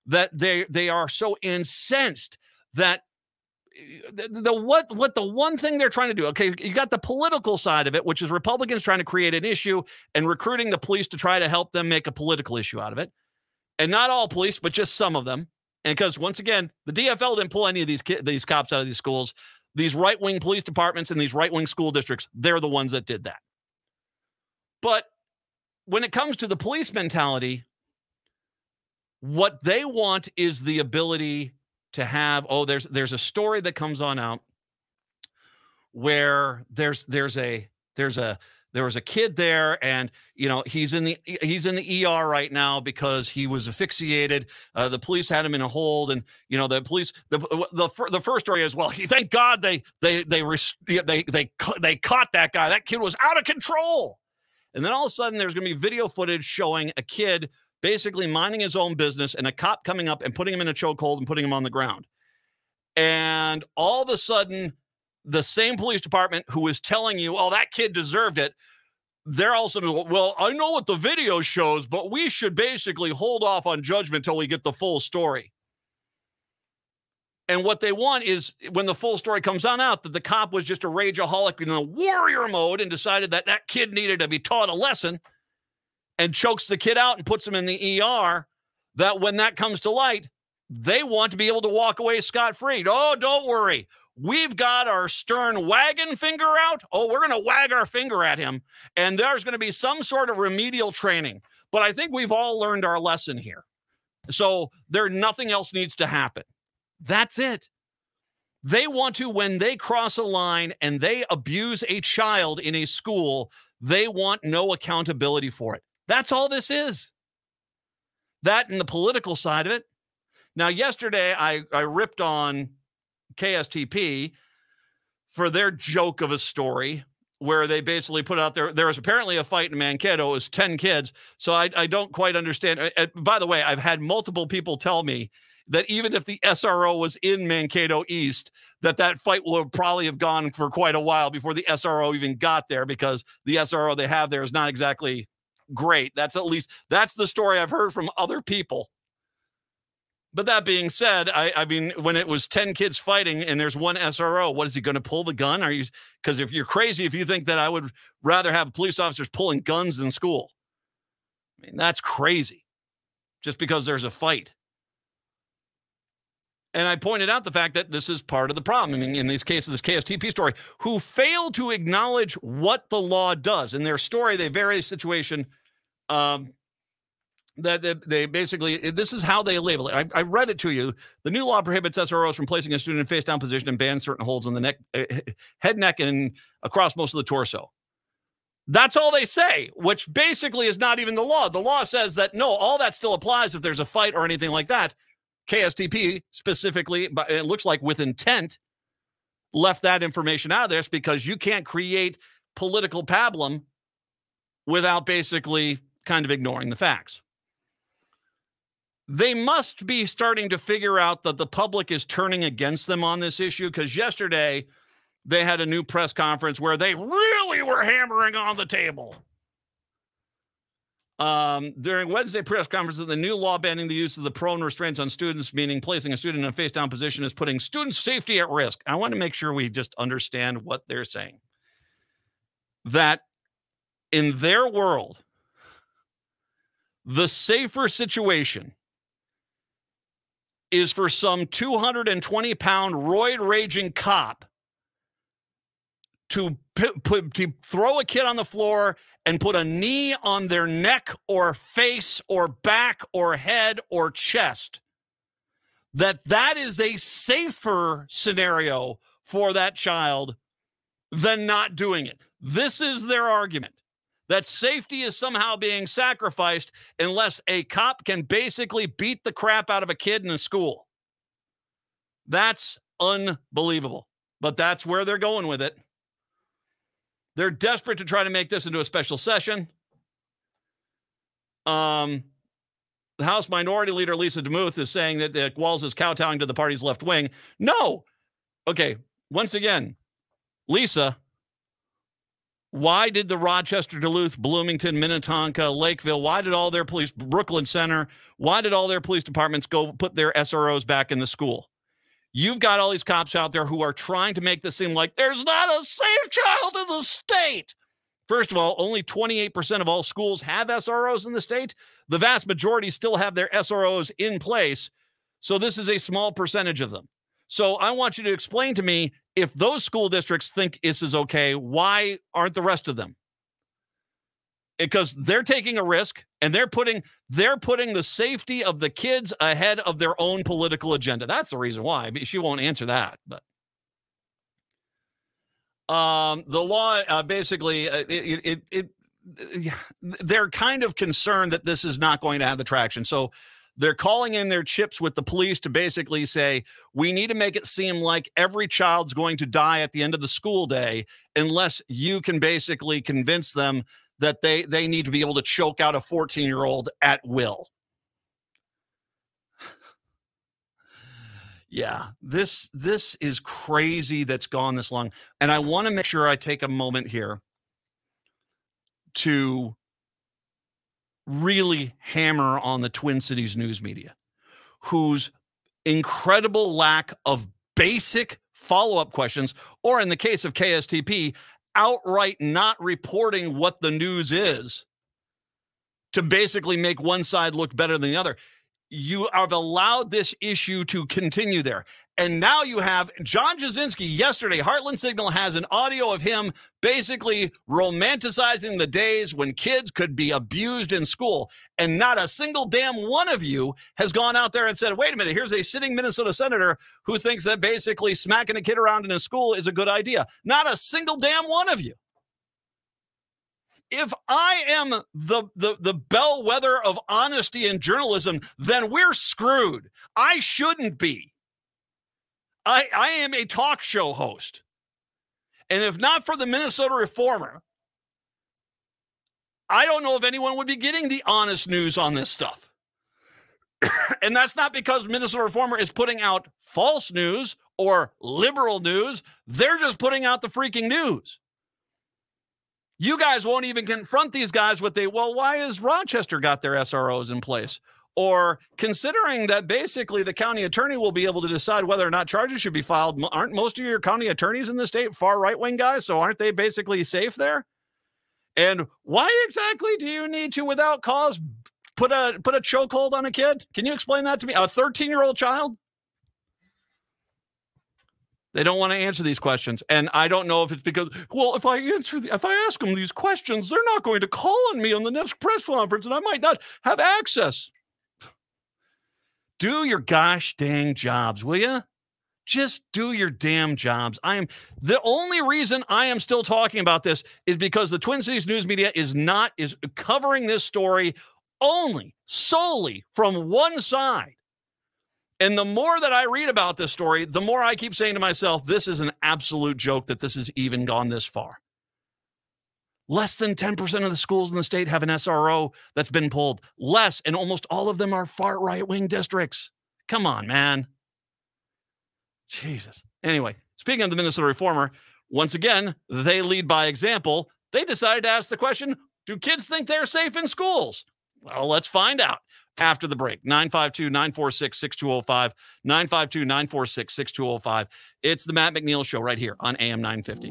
that they are so incensed that the one thing they're trying to do, okay, you got the political side of it, which is Republicans trying to create an issue and recruiting the police to try to help them make a political issue out of it. And not all police, but just some of them. And because once again, the DFL didn't pull any of these cops out of these schools. These right-wing police departments and these right-wing school districts, they're the ones that did that. But when it comes to the police mentality, what they want is the ability to have, there's a story that comes on out where there's a there was a kid there, and he's in the ER right now because he was asphyxiated. The police had him in a hold, and the police. The first story is, well, thank God they caught that guy. That kid was out of control. And then all of a sudden, there's going to be video footage showing a kid basically minding his own business, and a cop coming up and putting him in a chokehold and putting him on the ground. And all of a sudden, the same police department who was telling you, oh, that kid deserved it, they're also, well, I know what the video shows, but we should basically hold off on judgment until we get the full story. And what they want is, when the full story comes on out, that the cop was just a rageaholic in a warrior mode and decided that that kid needed to be taught a lesson, and chokes the kid out and puts him in the ER, that when that comes to light, they want to be able to walk away scot-free. Oh, don't worry. We've got our stern wagging finger out. Oh, we're going to wag our finger at him, and there's going to be some sort of remedial training. But I think we've all learned our lesson here. So nothing else needs to happen. That's it. They want to, when they cross a line and they abuse a child in a school, they want no accountability for it. That's all this is. That and the political side of it. Now, yesterday, I ripped on KSTP for their joke of a story where they basically put out there was apparently a fight in Mankato. It was 10 kids. So I don't quite understand. By the way, I've had multiple people tell me that even if the SRO was in Mankato East, that fight would probably have gone for quite a while before the SRO even got there, because the SRO they have there is not exactly great. That's the story I've heard from other people. But that being said, I mean, when it was 10 kids fighting and there's one SRO, what is he going to pull the gun? Because if you're crazy, if you think that I would rather have police officers pulling guns in school, I mean, that's crazy. Just because there's a fight. And I pointed out the fact that this is part of the problem. I mean, in this case of this KSTP story, who failed to acknowledge what the law does. In their story, they vary the situation. That they basically, this is how they label it. I read it to you. The new law prohibits SROs from placing a student in face-down position and bans certain holds on the neck, head, neck, and across most of the torso. That's all they say, which basically is not even the law. The law says that, no, all that still applies if there's a fight or anything like that. KSTP specifically, but it looks like with intent, left that information out of there because you can't create political pablum without basically kind of ignoring the facts. They must be starting to figure out that the public is turning against them on this issue, because yesterday they had a new press conference where they really were hammering on the table. During Wednesday press conference, the new law banning the use of the prone restraints on students, meaning placing a student in a face-down position, is putting students' safety at risk. I want to make sure we just understand what they're saying. That in their world, the safer situation is for some 220-pound roid-raging cop to throw a kid on the floor and put a knee on their neck or face or back or head or chest. That is a safer scenario for that child than not doing it. This is their argument, that safety is somehow being sacrificed unless a cop can basically beat the crap out of a kid in a school. That's unbelievable, but that's where they're going with it. They're desperate to try to make this into a special session. The House Minority Leader, Lisa DeMuth, is saying that Walz is kowtowing to the party's left wing. No. Okay, once again, Lisa, why did the Rochester, Duluth, Bloomington, Minnetonka, Lakeville, why did all their police, Brooklyn Center, why did all their police departments go put their SROs back in the school? You've got all these cops out there who are trying to make this seem like there's not a safe child in the state. First of all, only 28% of all schools have SROs in the state. The vast majority still have their SROs in place. So this is a small percentage of them. So I want you to explain to me, if those school districts think this is okay, why aren't the rest of them? Because they're taking a risk and they're putting the safety of the kids ahead of their own political agenda. That's the reason why. She won't answer that. But The law basically they're kind of concerned that this is not going to have the traction. So they're calling in their chips with the police to basically say, we need to make it seem like every child's going to die at the end of the school day unless you can basically convince them that they need to be able to choke out a 14-year-old at will. Yeah, this is crazy that's gone this long. And I want to make sure I take a moment here to really hammer on the Twin Cities news media, whose incredible lack of basic follow-up questions, or in the case of KSTP, outright not reporting what the news is to basically make one side look better than the other. You have allowed this issue to continue there. And now you have John Jasinski yesterday. Heartland Signal has an audio of him basically romanticizing the days when kids could be abused in school. And not a single damn one of you has gone out there and said, wait a minute, here's a sitting Minnesota senator who thinks that basically smacking a kid around in a school is a good idea. Not a single damn one of you. If I am the bellwether of honesty in journalism, then we're screwed. I shouldn't be. I am a talk show host. And if not for the Minnesota Reformer, I don't know if anyone would be getting the honest news on this stuff. And that's not because Minnesota Reformer is putting out false news or liberal news. They're just putting out the freaking news. You guys won't even confront these guys with well, why has Rochester got their SROs in place? Or considering that basically the county attorney will be able to decide whether or not charges should be filed. Aren't most of your county attorneys in the state far right-wing guys? So aren't they basically safe there? And why exactly do you need to, without cause, put a chokehold on a kid? Can you explain that to me? A 13-year-old child? They don't want to answer these questions. And I don't know if it's because, well, if I ask them these questions, they're not going to call on me on the next press conference and I might not have access. Do your gosh dang jobs, will you? Just do your damn jobs. The only reason I am still talking about this is because the Twin Cities news media is covering this story solely from one side. And the more that I read about this story, the more I keep saying to myself, this is an absolute joke that this has even gone this far. Less than 10% of the schools in the state have an SRO that's been pulled. Less, and almost all of them are far right-wing districts. Come on, man. Jesus. Anyway, speaking of the Minnesota Reformer, once again, they lead by example. They decided to ask the question, do kids think they're safe in schools? Well, let's find out after the break. 952-946-6205. 952-946-6205. It's the Matt McNeil Show right here on AM 950.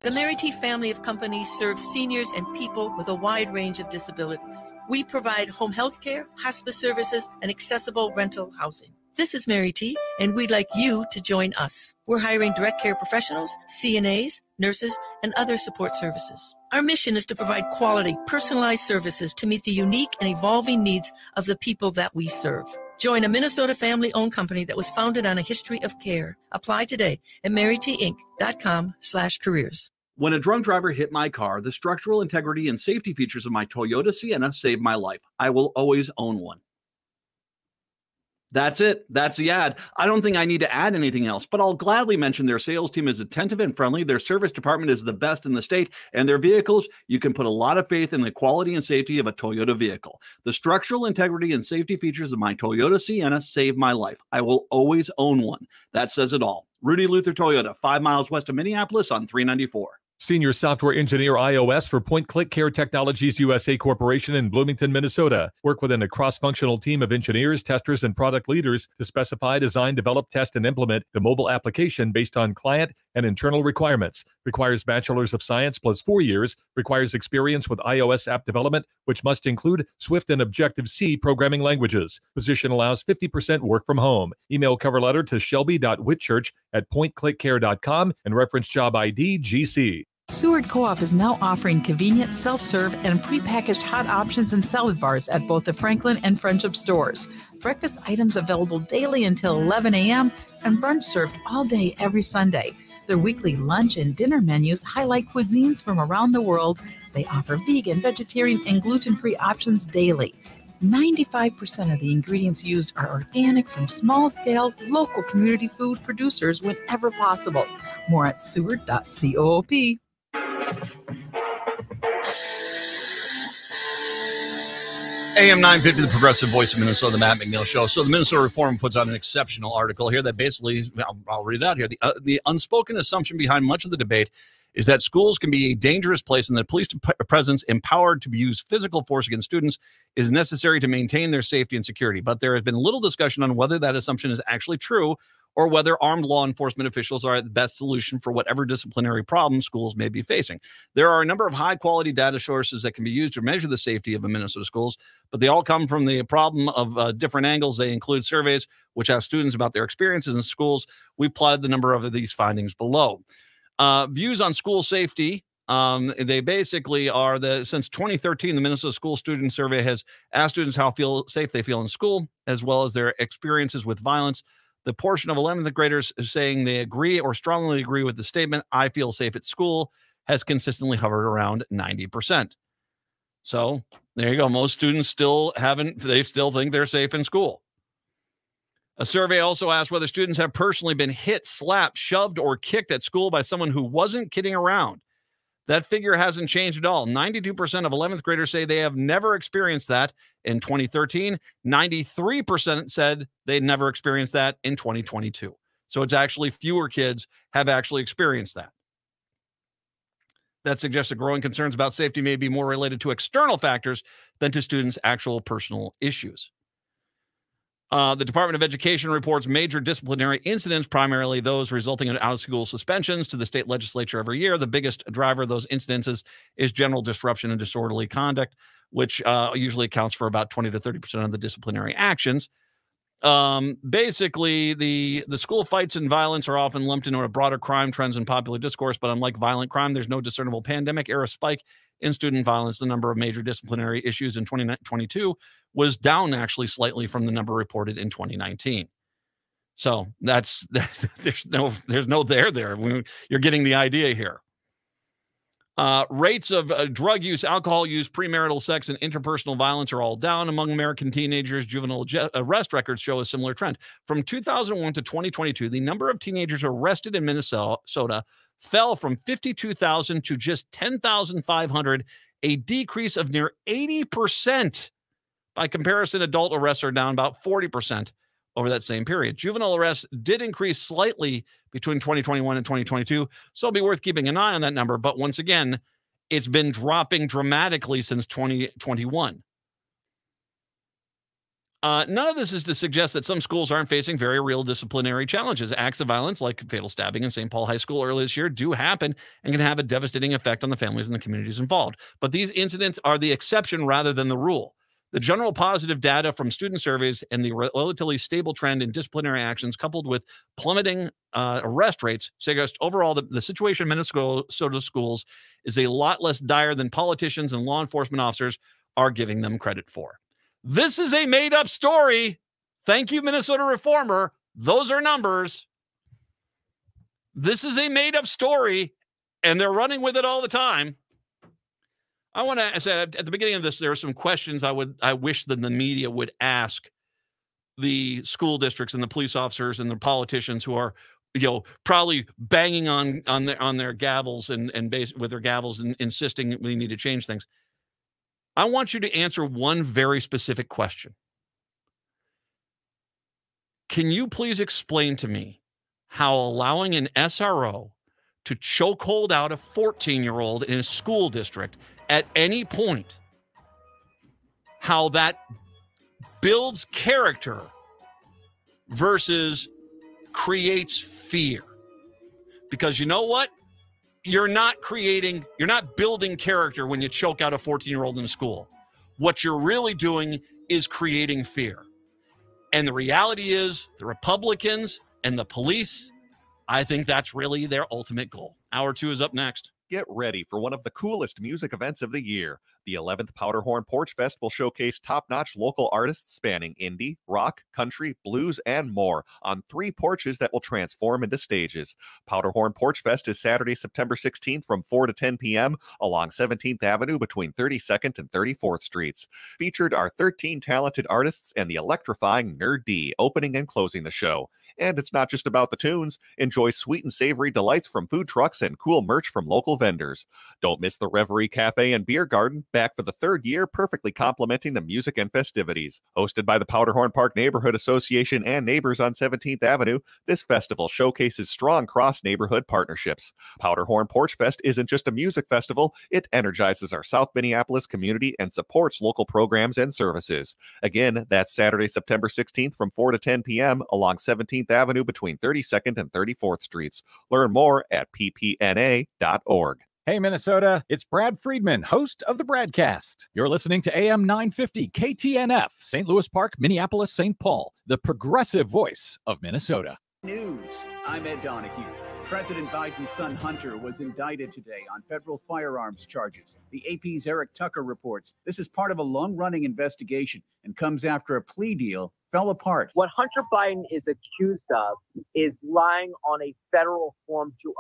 The Mary T family of companies serves seniors and people with a wide range of disabilities. We provide home health care, hospice services, and accessible rental housing. This is Mary T, and we'd like you to join us. We're hiring direct care professionals, CNAs, nurses, and other support services. Our mission is to provide quality, personalized services to meet the unique and evolving needs of the people that we serve. Join a Minnesota family-owned company that was founded on a history of care. Apply today at marytinc.com/careers. When a drunk driver hit my car, the structural integrity and safety features of my Toyota Sienna saved my life. I will always own one. That's it. That's the ad. I don't think I need to add anything else, but I'll gladly mention their sales team is attentive and friendly. Their service department is the best in the state, and their vehicles, you can put a lot of faith in the quality and safety of a Toyota vehicle. The structural integrity and safety features of my Toyota Sienna saved my life. I will always own one. That says it all. Rudy Luther Toyota, 5 miles west of Minneapolis on 394. Senior Software Engineer iOS for Point Click Care Technologies USA Corporation in Bloomington, Minnesota. Work within a cross-functional team of engineers, testers, and product leaders to specify, design, develop, test, and implement the mobile application based on client and internal requirements. Requires Bachelor's of Science plus 4 years. Requires experience with iOS app development, which must include Swift and Objective-C programming languages. Position allows 50% work from home. Email cover letter to shelby.whitchurch@pointclickcare.com and reference job ID GC. Seward Co-op is now offering convenient self-serve and prepackaged hot options and salad bars at both the Franklin and Friendship stores. breakfast items available daily until 11 a.m. and brunch served all day every Sunday. Their weekly lunch and dinner menus highlight cuisines from around the world. They offer vegan, vegetarian, and gluten-free options daily. 95% of the ingredients used are organic from small-scale, local community food producers whenever possible. More at seward.coop. AM 950, the progressive voice of Minnesota, the Matt McNeil Show. So the Minnesota Reformer puts out an exceptional article here that basically, I'll read it out here. The unspoken assumption behind much of the debate is that schools can be a dangerous place and that police presence empowered to use physical force against students is necessary to maintain their safety and security. But there has been little discussion on whether that assumption is actually true or whether armed law enforcement officials are the best solution for whatever disciplinary problem schools may be facing. There are a number of high-quality data sources that can be used to measure the safety of Minnesota schools, but they all come from the problem of different angles. They include surveys which ask students about their experiences in schools. We've plotted the number of these findings below. Views on school safety. They basically are since 2013, the Minnesota School Student Survey has asked students how safe they feel in school, as well as their experiences with violence. The portion of 11th graders saying they agree or strongly agree with the statement, "I feel safe at school," has consistently hovered around 90%. So there you go. Most students still think they're safe in school. A survey also asked whether students have personally been hit, slapped, shoved, or kicked at school by someone who wasn't kidding around. That figure hasn't changed at all. 92% of 11th graders say they have never experienced that in 2013. 93% said they'd never experienced that in 2022. So it's actually fewer kids have actually experienced that. That suggests that growing concerns about safety may be more related to external factors than to students' actual personal issues. The Department of Education reports major disciplinary incidents, primarily those resulting in out-of-school suspensions, to the state legislature every year. The biggest driver of those incidences is general disruption and disorderly conduct, which usually accounts for about 20 to 30% of the disciplinary actions. Basically, the school fights and violence are often lumped into a broader crime trends and popular discourse, but unlike violent crime, there's no discernible pandemic-era spike in student violence. The number of major disciplinary issues in 2022 was down actually slightly from the number reported in 2019. So there's no there. You're getting the idea here. Rates of drug use, alcohol use, premarital sex, and interpersonal violence are all down among American teenagers. Juvenile arrest records show a similar trend. From 2001 to 2022, the number of teenagers arrested in Minnesota fell from 52,000 to just 10,500, a decrease of near 80%. By comparison, adult arrests are down about 40% over that same period. Juvenile arrests did increase slightly between 2021 and 2022, so it'll be worth keeping an eye on that number. But once again, it's been dropping dramatically since 2021. None of this is to suggest that some schools aren't facing very real disciplinary challenges. Acts of violence like fatal stabbing in St. Paul High School earlier this year do happen and can have a devastating effect on the families and the communities involved. But these incidents are the exception rather than the rule. The general positive data from student surveys and the relatively stable trend in disciplinary actions coupled with plummeting arrest rates suggest overall the situation in Minnesota schools is a lot less dire than politicians and law enforcement officers are giving them credit for. This is a made-up story. Thank you, Minnesota Reformer. Those are numbers. This is a made-up story, and they're running with it all the time. I want to say at the beginning of this, there are some questions I wish that the media would ask the school districts and the police officers and the politicians who are, probably banging on their gavels with their gavels and insisting we need to change things. I want you to answer one very specific question. Can you please explain to me how allowing an SRO to chokehold out a 14-year-old in a school district at any point, how that builds character versus creates fear? Because you know what? You're not building character when you choke out a 14-year-old in a school. What you're really doing is creating fear. And the reality is the Republicans and the police, I think that's really their ultimate goal. Hour 2 is up next. Get ready for one of the coolest music events of the year, The 11th Powderhorn Porch Fest will showcase top-notch local artists spanning indie, rock, country, blues, and more on 3 porches that will transform into stages. Powderhorn Porch Fest is Saturday, September 16th from 4 to 10 p.m. along 17th Avenue between 32nd and 34th Streets. Featured are 13 talented artists and the electrifying Nerd D opening and closing the show. And it's not just about the tunes. Enjoy sweet and savory delights from food trucks and cool merch from local vendors. Don't miss the Reverie Cafe and Beer Garden, back for the 3rd year, perfectly complementing the music and festivities. Hosted by the Powderhorn Park Neighborhood Association and neighbors on 17th Avenue, this festival showcases strong cross-neighborhood partnerships. Powderhorn Porch Fest isn't just a music festival, it energizes our South Minneapolis community and supports local programs and services. Again, that's Saturday, September 16th from 4 to 10 p.m. along 17th Avenue between 32nd and 34th Streets. Learn more at ppna.org. Hey, Minnesota, it's Brad Friedman, host of the Bradcast. You're listening to AM 950 KTNF, St. Louis Park, Minneapolis, St. Paul, the progressive voice of Minnesota. News. I'm Ed Donahue. President Biden's son Hunter was indicted today on federal firearms charges. The AP's Eric Tucker reports this is part of a long-running investigation and comes after a plea deal fell apart. What Hunter Biden is accused of is lying on a federal form to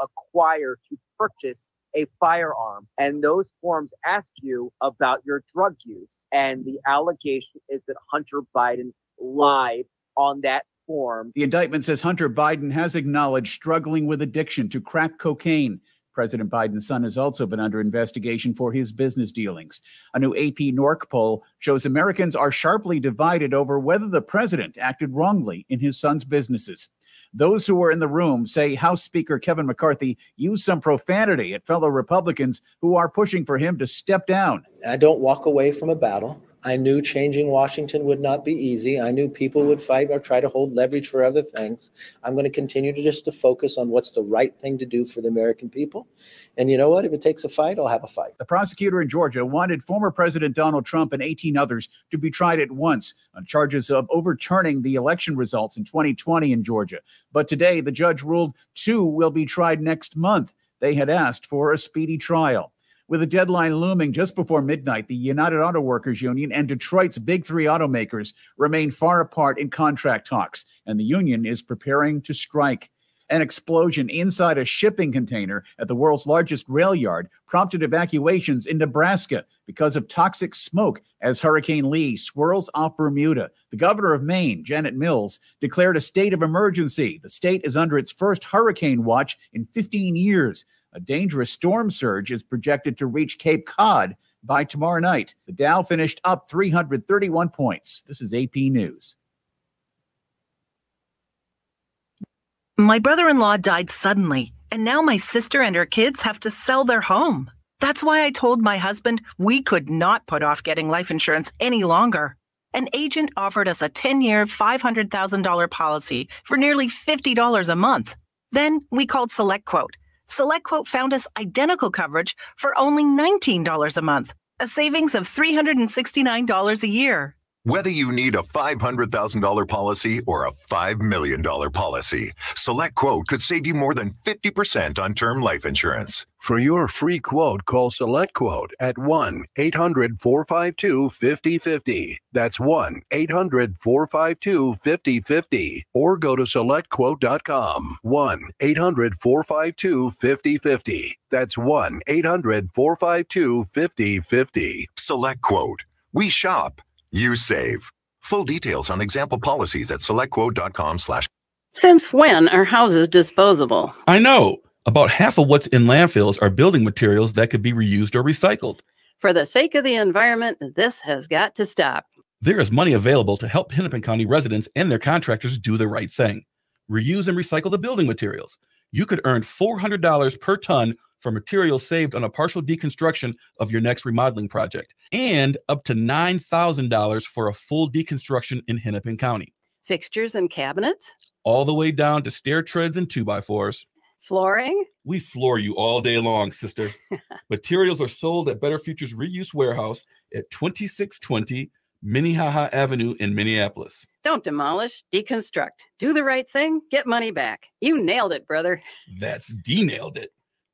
purchase a firearm. And those forms ask you about your drug use. And the allegation is that Hunter Biden lied on that form. The indictment says Hunter Biden has acknowledged struggling with addiction to crack cocaine. President Biden's son has also been under investigation for his business dealings. A new AP NORC poll shows Americans are sharply divided over whether the president acted wrongly in his son's businesses. Those who were in the room say House Speaker Kevin McCarthy used some profanity at fellow Republicans who are pushing for him to step down. I don't walk away from a battle. I knew changing Washington would not be easy. I knew people would fight or try to hold leverage for other things. I'm going to continue to focus on what's the right thing to do for the American people. And you know what? If it takes a fight, I'll have a fight. The prosecutor in Georgia wanted former President Donald Trump and 18 others to be tried at once on charges of overturning the election results in 2020 in Georgia. But today, the judge ruled 2 will be tried next month. They had asked for a speedy trial. With a deadline looming just before midnight, the United Auto Workers Union and Detroit's big 3 automakers remain far apart in contract talks, and the union is preparing to strike. An explosion inside a shipping container at the world's largest rail yard prompted evacuations in Nebraska because of toxic smoke as Hurricane Lee swirls off Bermuda. The governor of Maine, Janet Mills, declared a state of emergency. The state is under its first hurricane watch in 15 years. A dangerous storm surge is projected to reach Cape Cod by tomorrow night. The Dow finished up 331 points. This is AP News. My brother-in-law died suddenly, and now my sister and her kids have to sell their home. That's why I told my husband we could not put off getting life insurance any longer. An agent offered us a 10-year, $500,000 policy for nearly $50 a month. Then we called SelectQuote. SelectQuote found us identical coverage for only $19 a month, a savings of $369 a year. Whether you need a $500,000 policy or a $5 million policy, SelectQuote could save you more than 50% on term life insurance. For your free quote, call SelectQuote at 1-800-452-5050. That's 1-800-452-5050. Or go to SelectQuote.com. 1-800-452-5050. That's 1-800-452-5050. SelectQuote. We shop. You save. Full details on example policies at selectquote.com/. Since when are houses disposable? I know. About half of what's in landfills are building materials that could be reused or recycled. For the sake of the environment, this has got to stop. There is money available to help Hennepin County residents and their contractors do the right thing. Reuse and recycle the building materials. You could earn $400 per ton for materials saved on a partial deconstruction of your next remodeling project, and up to $9,000 for a full deconstruction in Hennepin County. Fixtures and cabinets? All the way down to stair treads and 2x4s. Flooring? We floor you all day long, sister. Materials are sold at Better Futures Reuse Warehouse at 2620 Minnehaha Avenue in Minneapolis. Don't demolish, deconstruct. Do the right thing, get money back. You nailed it, brother. That's D-nailed it.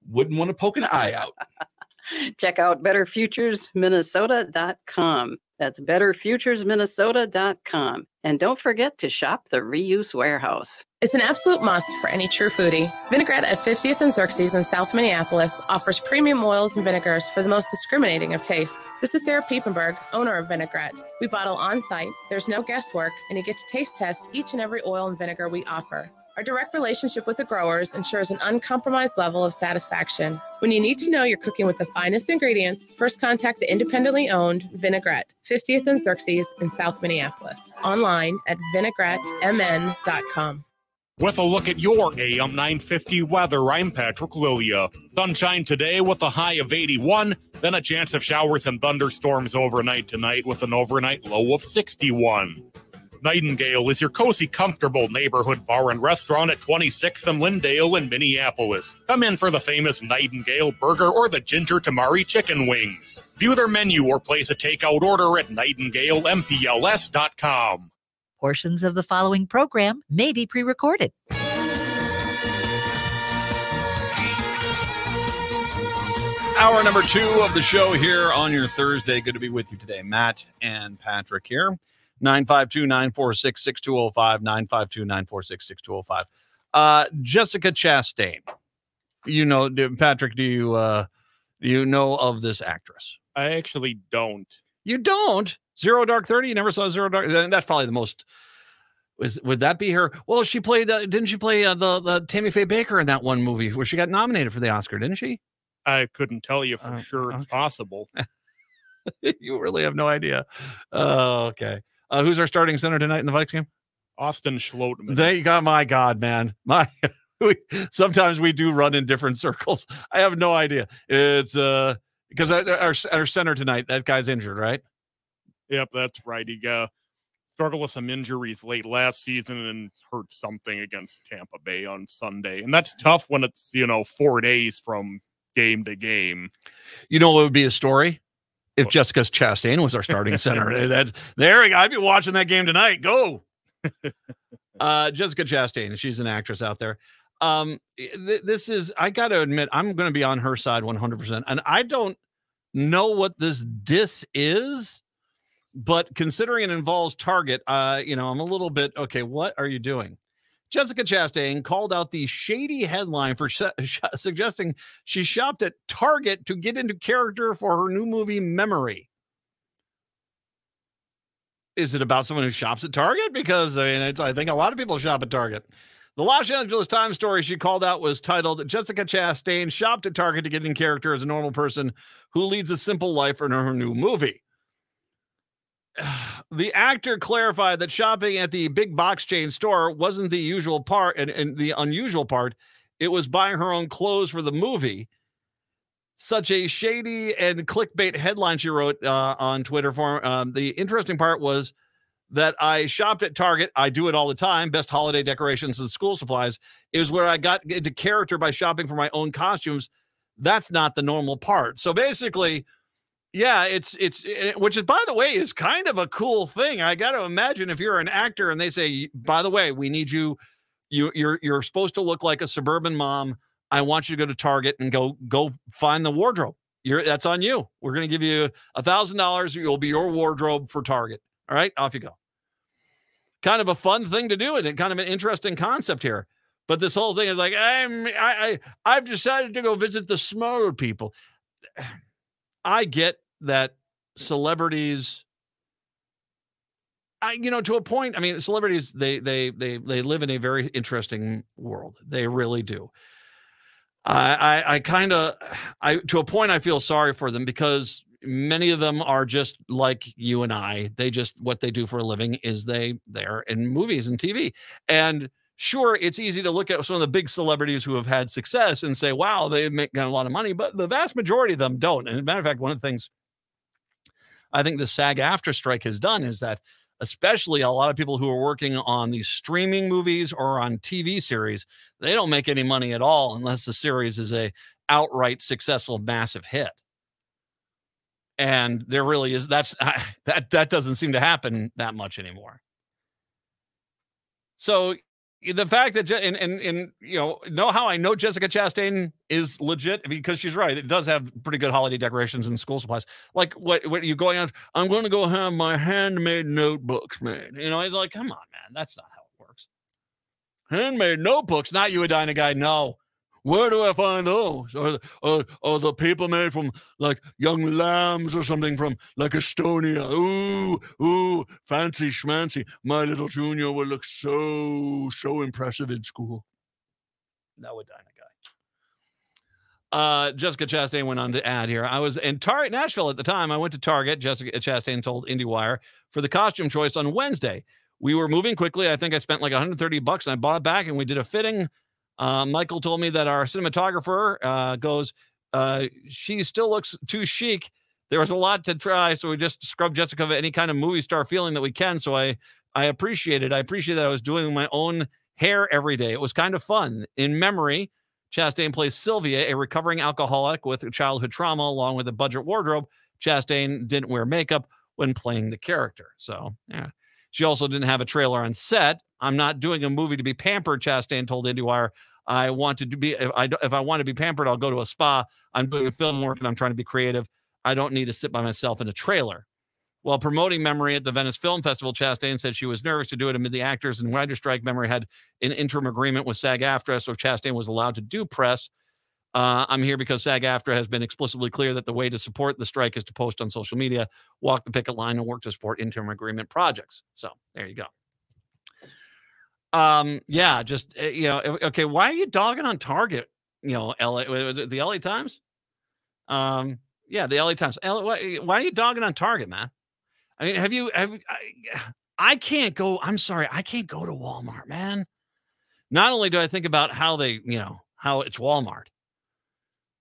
Wouldn't want to poke an eye out. Check out betterfuturesminnesota.com. That's betterfuturesminnesota.com. And don't forget to shop the Reuse Warehouse. It's an absolute must for any true foodie. Vinaigrette at 50th and Xerxes in South Minneapolis offers premium oils and vinegars for the most discriminating of tastes. This is Sarah Piepenberg, owner of Vinaigrette. We bottle on site, there's no guesswork, and you get to taste test each and every oil and vinegar we offer. Our direct relationship with the growers ensures an uncompromised level of satisfaction. When you need to know you're cooking with the finest ingredients, first contact the independently owned Vinaigrette, 50th and Xerxes in South Minneapolis. Online at vinaigrettemn.com. With a look at your AM 950 weather, I'm Patrick Lilia. Sunshine today with a high of 81, then a chance of showers and thunderstorms overnight tonight with an overnight low of 61. Nightingale is your cozy, comfortable neighborhood bar and restaurant at 26th and Lyndale in Minneapolis. Come in for the famous Nightingale burger or the ginger tamari chicken wings. View their menu or place a takeout order at nightingalempls.com. Portions of the following program may be pre-recorded. Hour number 2 of the show here on your Thursday. Good to be with you today. Matt and Patrick here. 952-946-6205, 952-946-6205. Jessica Chastain. You know, Patrick, do you know of this actress? I actually don't. You don't? Zero Dark 30? You never saw Zero Dark? That's probably the most. Would that be her? Well, she played. Didn't she play the Tammy Faye Baker in that one movie where she got nominated for the Oscar? Didn't she? I couldn't tell you for sure. It's possible. You really have no idea. Okay. Who's our starting center tonight in the Vikes game? Austin Schlottman. They got, my God, man. Sometimes we do run in different circles. I have no idea. It's because our center tonight, that guy's injured, right? Yep, that's right. He struggled with some injuries late last season and hurt something against Tampa Bay on Sunday. And that's tough when it's, 4 days from game to game. You know what would be a story? If Jessica Chastain was our starting center. There we go. I'd be watching that game tonight. Go. Jessica Chastain. She's an actress out there. This is, I got to admit, I'm going to be on her side 100%. And I don't know what this diss is, but considering it involves Target, I'm a little bit, okay, what are you doing? Jessica Chastain called out the shady headline for suggesting she shopped at Target to get into character for her new movie, Memory. Is it about someone who shops at Target? Because I think a lot of people shop at Target. The Los Angeles Times story she called out was titled, Jessica Chastain shopped at Target to get in character as a normal person who leads a simple life in her new movie. The actor clarified that shopping at the big box chain store wasn't the usual part, and the unusual part, it was buying her own clothes for the movie. Such a shady and clickbait headline she wrote on Twitter. The interesting part was that I shopped at Target. I do it all the time. Best holiday decorations and school supplies. It was where I got into character by shopping for my own costumes. That's not the normal part. So basically, yeah, it's which is, by the way, is kind of a cool thing. I got to imagine if you're an actor and they say, by the way, we need you. You're supposed to look like a suburban mom. I want you to go to Target and go find the wardrobe. That's on you. We're going to give you $1,000. You'll be your wardrobe for Target. All right, off you go. Kind of a fun thing to do, and kind of an interesting concept here. But this whole thing is like, I've decided to go visit the smaller people. I get that celebrities, to a point. I mean, celebrities, they live in a very interesting world. They really do. To a point, I feel sorry for them because many of them are just like you and I. What they do for a living is they're in movies and TV. And sure, it's easy to look at some of the big celebrities who have had success and say, wow, they make a lot of money, but the vast majority of them don't. And as a matter of fact, one of the things I think the SAG-AFTRA strike has done is that especially a lot of people who are working on these streaming movies or on TV series, they don't make any money at all unless the series is a outright successful, massive hit. And there really is, that doesn't seem to happen that much anymore. So, the fact that and know how I know Jessica Chastain is legit, because she's right. It does have pretty good holiday decorations and school supplies. Like what are you going on? I'm going to go have my handmade notebooks made. It's like, come on, man, that's not how it works. Handmade notebooks, not you, Edina guy. No. Where do I find those? Or the paper made from like young lambs or something from like Estonia. Ooh, fancy schmancy. My little junior will look so impressive in school. No, Edina guy. Jessica Chastain went on to add here. I was in Nashville at the time. I went to Target. Jessica Chastain told IndieWire for the costume choice on Wednesday. We were moving quickly. I think I spent like $130 and I bought it back and we did a fitting. Michael told me that our cinematographer goes, she still looks too chic. There was a lot to try, so we just scrubbed Jessica of any kind of movie star feeling that we can. So I appreciate it. I appreciate that I was doing my own hair every day. It was kind of fun. In memory, Chastain plays Sylvia, a recovering alcoholic with childhood trauma, along with a budget wardrobe. Chastain didn't wear makeup when playing the character. So, yeah. She also didn't have a trailer on set. I'm not doing a movie to be pampered, Chastain told IndieWire. I wanted to be, if I want to be pampered, I'll go to a spa. I'm doing film work and I'm trying to be creative. I don't need to sit by myself in a trailer. While promoting Memory at the Venice Film Festival, Chastain said she was nervous to do it amid the actors and writer strike. Memory had an interim agreement with SAG-AFTRA, so Chastain was allowed to do press. I'm here because SAG-AFTRA has been explicitly clear that the way to support the strike is to post on social media, walk the picket line, and work to support interim agreement projects. So there you go. Yeah, just, okay, why are you dogging on Target? LA, was it the LA Times? Yeah, the LA Times. Why are you dogging on Target, man? I mean, I can't go, I'm sorry, I can't go to Walmart, man. Not only do I think about how they, how it's Walmart,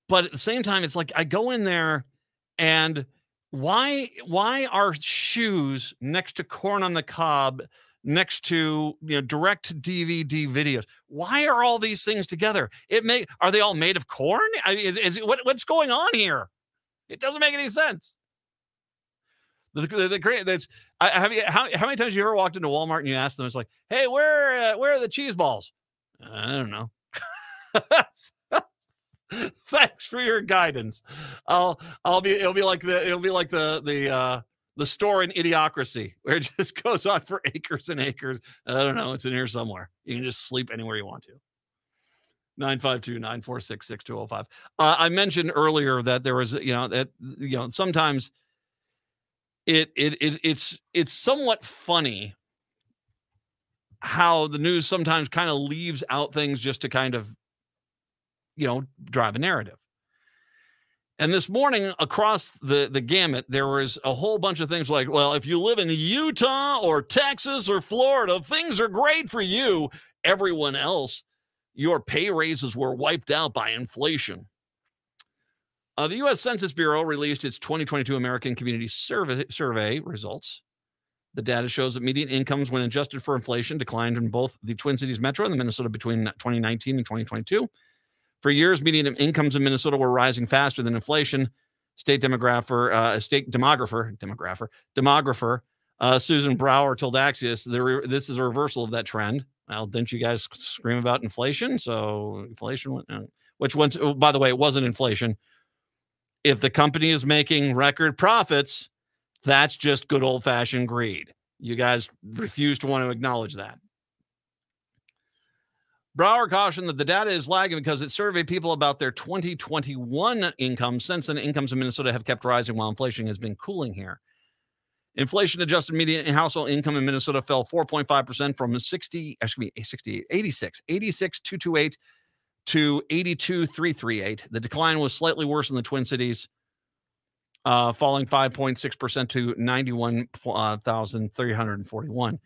but at the same time, it's like I go in there and why are shoes next to corn on the cob, next to direct DVD videos? Why are all these things together? Are they all made of corn? I mean, what's going on here? It doesn't make any sense. How many times have you ever walked into Walmart and you ask them, it's like, hey, where are the cheese balls? I don't know. Thanks for your guidance. It'll be like the store in Idiocracy, where it just goes on for acres and acres. I don't know. It's in here somewhere. You can just sleep anywhere you want to. 952-946-6205. I mentioned earlier that there was, sometimes it's somewhat funny how the news sometimes kind of leaves out things just to kind of, drive a narrative. And this morning across the gamut, there was a whole bunch of things like, well, if you live in Utah or Texas or Florida, things are great for you. Everyone else, your pay raises were wiped out by inflation. The U.S. Census Bureau released its 2022 American Community Survey results. The data shows that median incomes, when adjusted for inflation, declined in both the Twin Cities Metro and the Minnesota between 2019 and 2022. For years, median incomes in Minnesota were rising faster than inflation. State demographer Susan Brower told Axios, this is a reversal of that trend. Well, didn't you guys scream about inflation? So inflation went, which went, by the way, it wasn't inflation. If the company is making record profits, that's just good old-fashioned greed. You guys refuse to want to acknowledge that. Brower cautioned that the data is lagging because it surveyed people about their 2021 income. Since then, incomes in Minnesota have kept rising while inflation has been cooling here. Inflation-adjusted median household income in Minnesota fell 4.5% from 86,228 to 82,338. The decline was slightly worse in the Twin Cities, falling 5.6% to 91,341.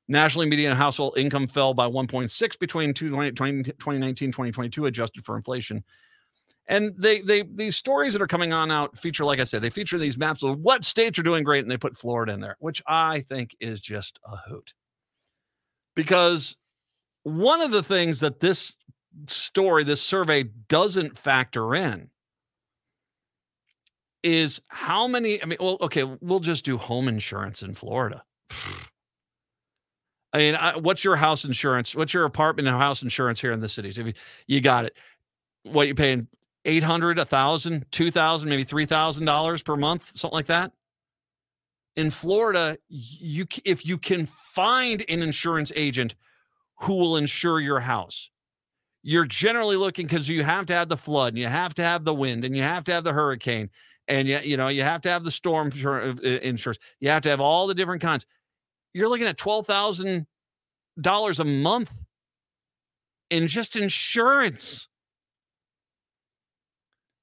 Nationally, median household income fell by 1.6 between 2019 and 2022, adjusted for inflation. And these stories that are coming on out feature, like I said, they feature these maps of what states are doing great, and they put Florida in there, which I think is just a hoot. Because one of the things that this survey doesn't factor in is how many, we'll just do home insurance in Florida. I mean, what's your house insurance? What's your apartment and house insurance here in the cities? If you got it, what you paying? $800, $1,000, $2,000, maybe $3,000 per month, something like that. In Florida, if you can find an insurance agent who will insure your house, you're generally looking, because you have to have the flood, and you have to have the wind, and you have to have the hurricane, and you have to have the storm insurance. You have to have all the different kinds. You're looking at $12,000 a month in just insurance.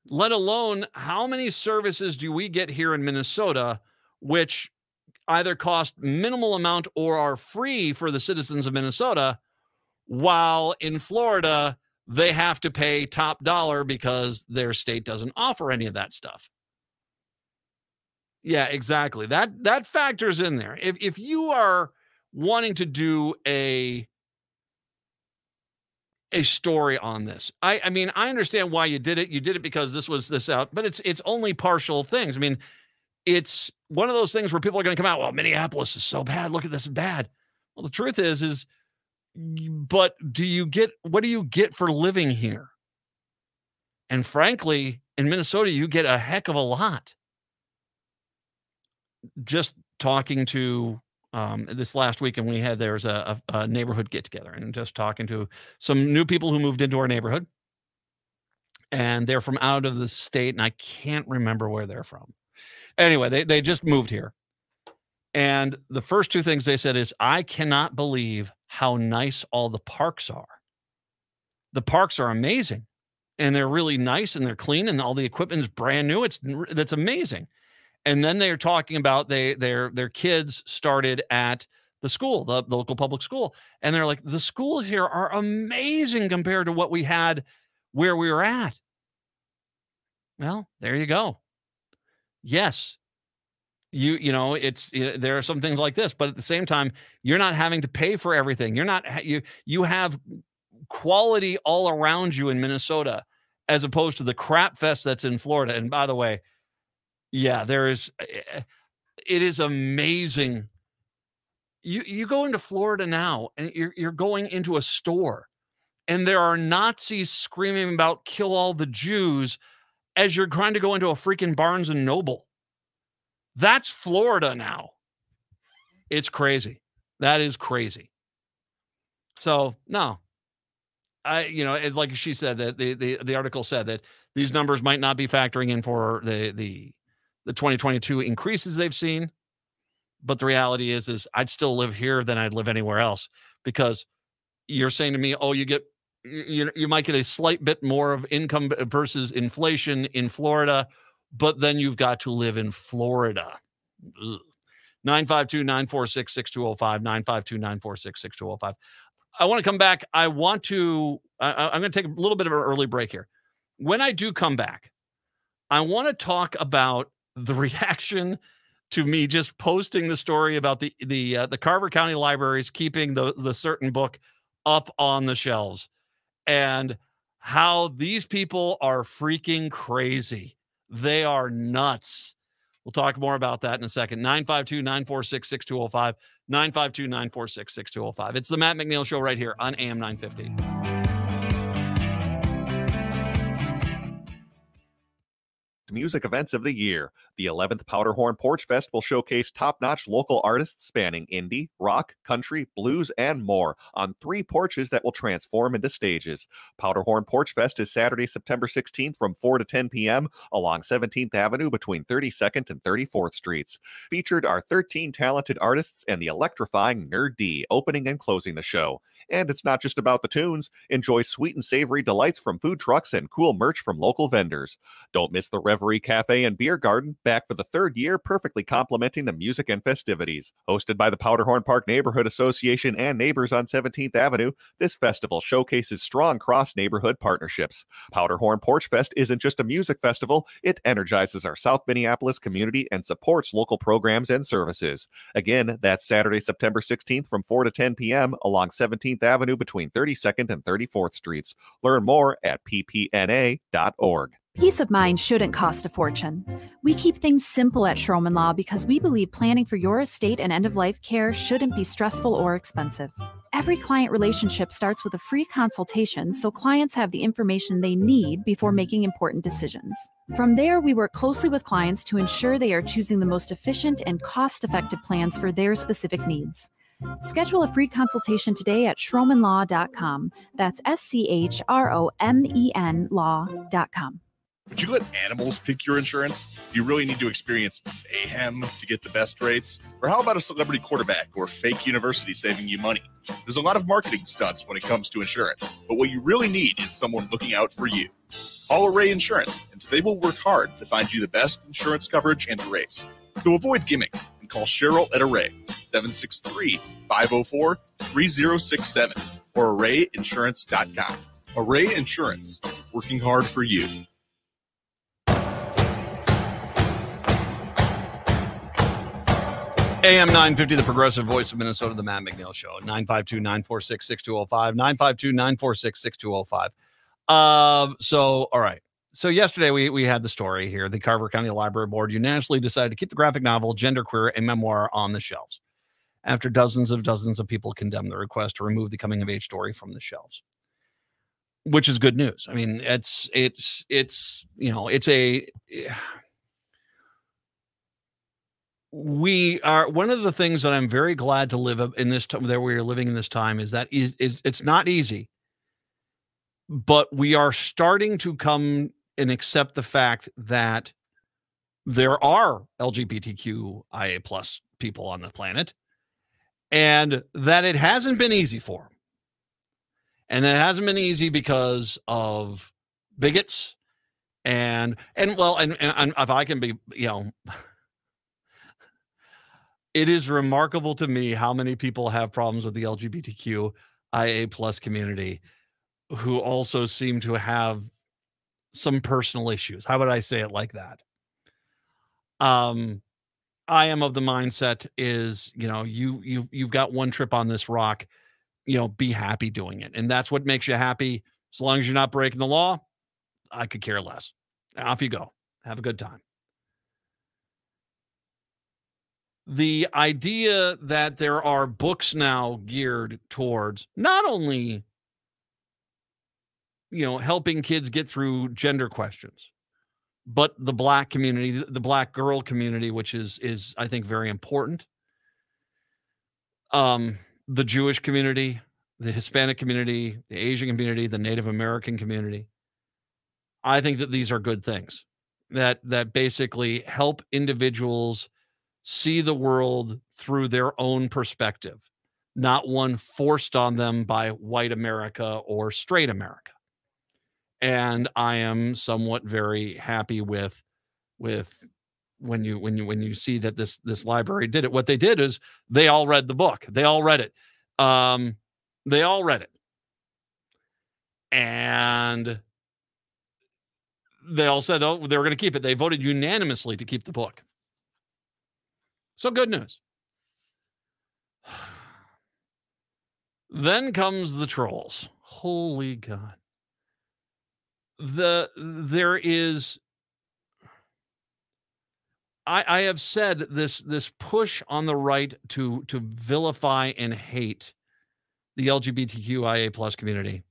Let alone, how many services do we get here in Minnesota which either cost minimal amount or are free for the citizens of Minnesota, while in Florida they have to pay top dollar because their state doesn't offer any of that stuff. Yeah, exactly. That factors in there. If you are wanting to do a story on this, I mean, I understand why you did it. You did it because this out, but it's only partial things. I mean, it's one of those things where people are going to come out, well, Minneapolis is so bad. Look at this, bad. Well, the truth is, but what do you get for living here? And frankly, in Minnesota, you get a heck of a lot. Just talking to this last weekend, there was a neighborhood get together, and just talking to some new people who moved into our neighborhood, and they're from out of the state, and I can't remember where they're from. Anyway, they just moved here. And the first two things they said is, I cannot believe how nice all the parks are. The parks are amazing, and they're really nice, and they're clean, and all the equipment is brand new. That's amazing. And then they're talking about their kids started at the school, the local public school. And they're like, the schools here are amazing compared to what we had where we were at. Well, there you go. Yes, there are some things like this, but at the same time, you're not having to pay for everything. You have quality all around you in Minnesota, as opposed to the crap fest that's in Florida. And by the way, yeah, it is amazing. You go into Florida now, and you're going into a store, and there are Nazis screaming about kill all the Jews as you're trying to go into a freaking Barnes and Noble. That's Florida now. It's crazy. That is crazy. So no, like she said, that the article said that these numbers might not be factoring in for the 2022 increases they've seen, but the reality is I'd still live here than I'd live anywhere else, because you're saying to me, oh, you might get a slight bit more of income versus inflation in Florida, but then you've got to live in Florida. 952-946-6205, 952-946-6205. I want to come back. I'm going to take a little bit of an early break here. When I do come back, I want to talk about the reaction to me just posting the story about the Carver County Libraries keeping the certain book up on the shelves, and how these people are freaking crazy. They are nuts. We'll talk more about that in a second. 952-946-6205, 952-946-6205. It's the Matt McNeil Show right here on AM 950. Music events of the year. The 11th Powderhorn Porch Fest will showcase top-notch local artists spanning indie, rock, country, blues, and more on 3 porches that will transform into stages. Powderhorn Porch Fest is Saturday, September 16th from 4 to 10 p.m. along 17th Avenue between 32nd and 34th Streets. Featured are 13 talented artists and the electrifying Nerd D opening and closing the show. And it's not just about the tunes. Enjoy sweet and savory delights from food trucks and cool merch from local vendors. Don't miss the Reverie Cafe and Beer Garden, back for the 3rd year, perfectly complementing the music and festivities. Hosted by the Powderhorn Park Neighborhood Association and neighbors on 17th Avenue, this festival showcases strong cross-neighborhood partnerships. Powderhorn Porch Fest isn't just a music festival, it energizes our South Minneapolis community and supports local programs and services. Again, that's Saturday, September 16th from 4 to 10 p.m. along 17th Avenue between 32nd and 34th Streets. Learn more at ppna.org. Peace of mind shouldn't cost a fortune. We keep things simple at Schroman Law because we believe planning for your estate and end-of-life care shouldn't be stressful or expensive. Every client relationship starts with a free consultation so clients have the information they need before making important decisions. From there, we work closely with clients to ensure they are choosing the most efficient and cost-effective plans for their specific needs. Schedule a free consultation today at schromenlaw.com. That's SCHROMEN law.com. Would you let animals pick your insurance? Do you really need to experience mayhem to get the best rates? Or how about a celebrity quarterback or fake university saving you money? There's a lot of marketing stunts when it comes to insurance, but what you really need is someone looking out for you. Call Array Insurance, and they will work hard to find you the best insurance coverage and rates. So avoid gimmicks and call Cheryl at Array, 763-504-3067, or arrayinsurance.com. Array Insurance, working hard for you. AM 950, the progressive voice of Minnesota, the Matt McNeil Show, 952-946-6205, 952-946-6205. All right. So yesterday we had the story here. The Carver County Library Board unanimously decided to keep the graphic novel, genderqueer, and memoir on the shelves after dozens of people condemned the request to remove the coming-of-age story from the shelves, which is good news. I mean, it's we are, one of the things that I'm very glad to live in this time that we are living in this time is that it's not easy, but we are starting to come and accept the fact that there are LGBTQIA plus people on the planet, and that it hasn't been easy for them. And that it hasn't been easy because of bigots and if I can be, it is remarkable to me how many people have problems with the LGBTQIA plus community who also seem to have some personal issues. How would I say it like that? I am of the mindset is, you've got one trip on this rock, be happy doing it. And that's what makes you happy. As long as you're not breaking the law, I could care less. Off you go. Have a good time. The idea that there are books now geared towards not only, helping kids get through gender questions, but the Black community, the Black girl community, which is I think very important. The Jewish community, the Hispanic community, the Asian community, the Native American community. I think that these are good things that basically help individuals see the world through their own perspective, not one forced on them by white America or straight America. And I am somewhat very happy with when you see that this library did it. What they did is they all read the book. They all read it. They all read it. And they all said they were going to keep it. They voted unanimously to keep the book. So good news. Then comes the trolls. Holy God. There is, I have said this push on the right to vilify and hate the LGBTQIA plus community.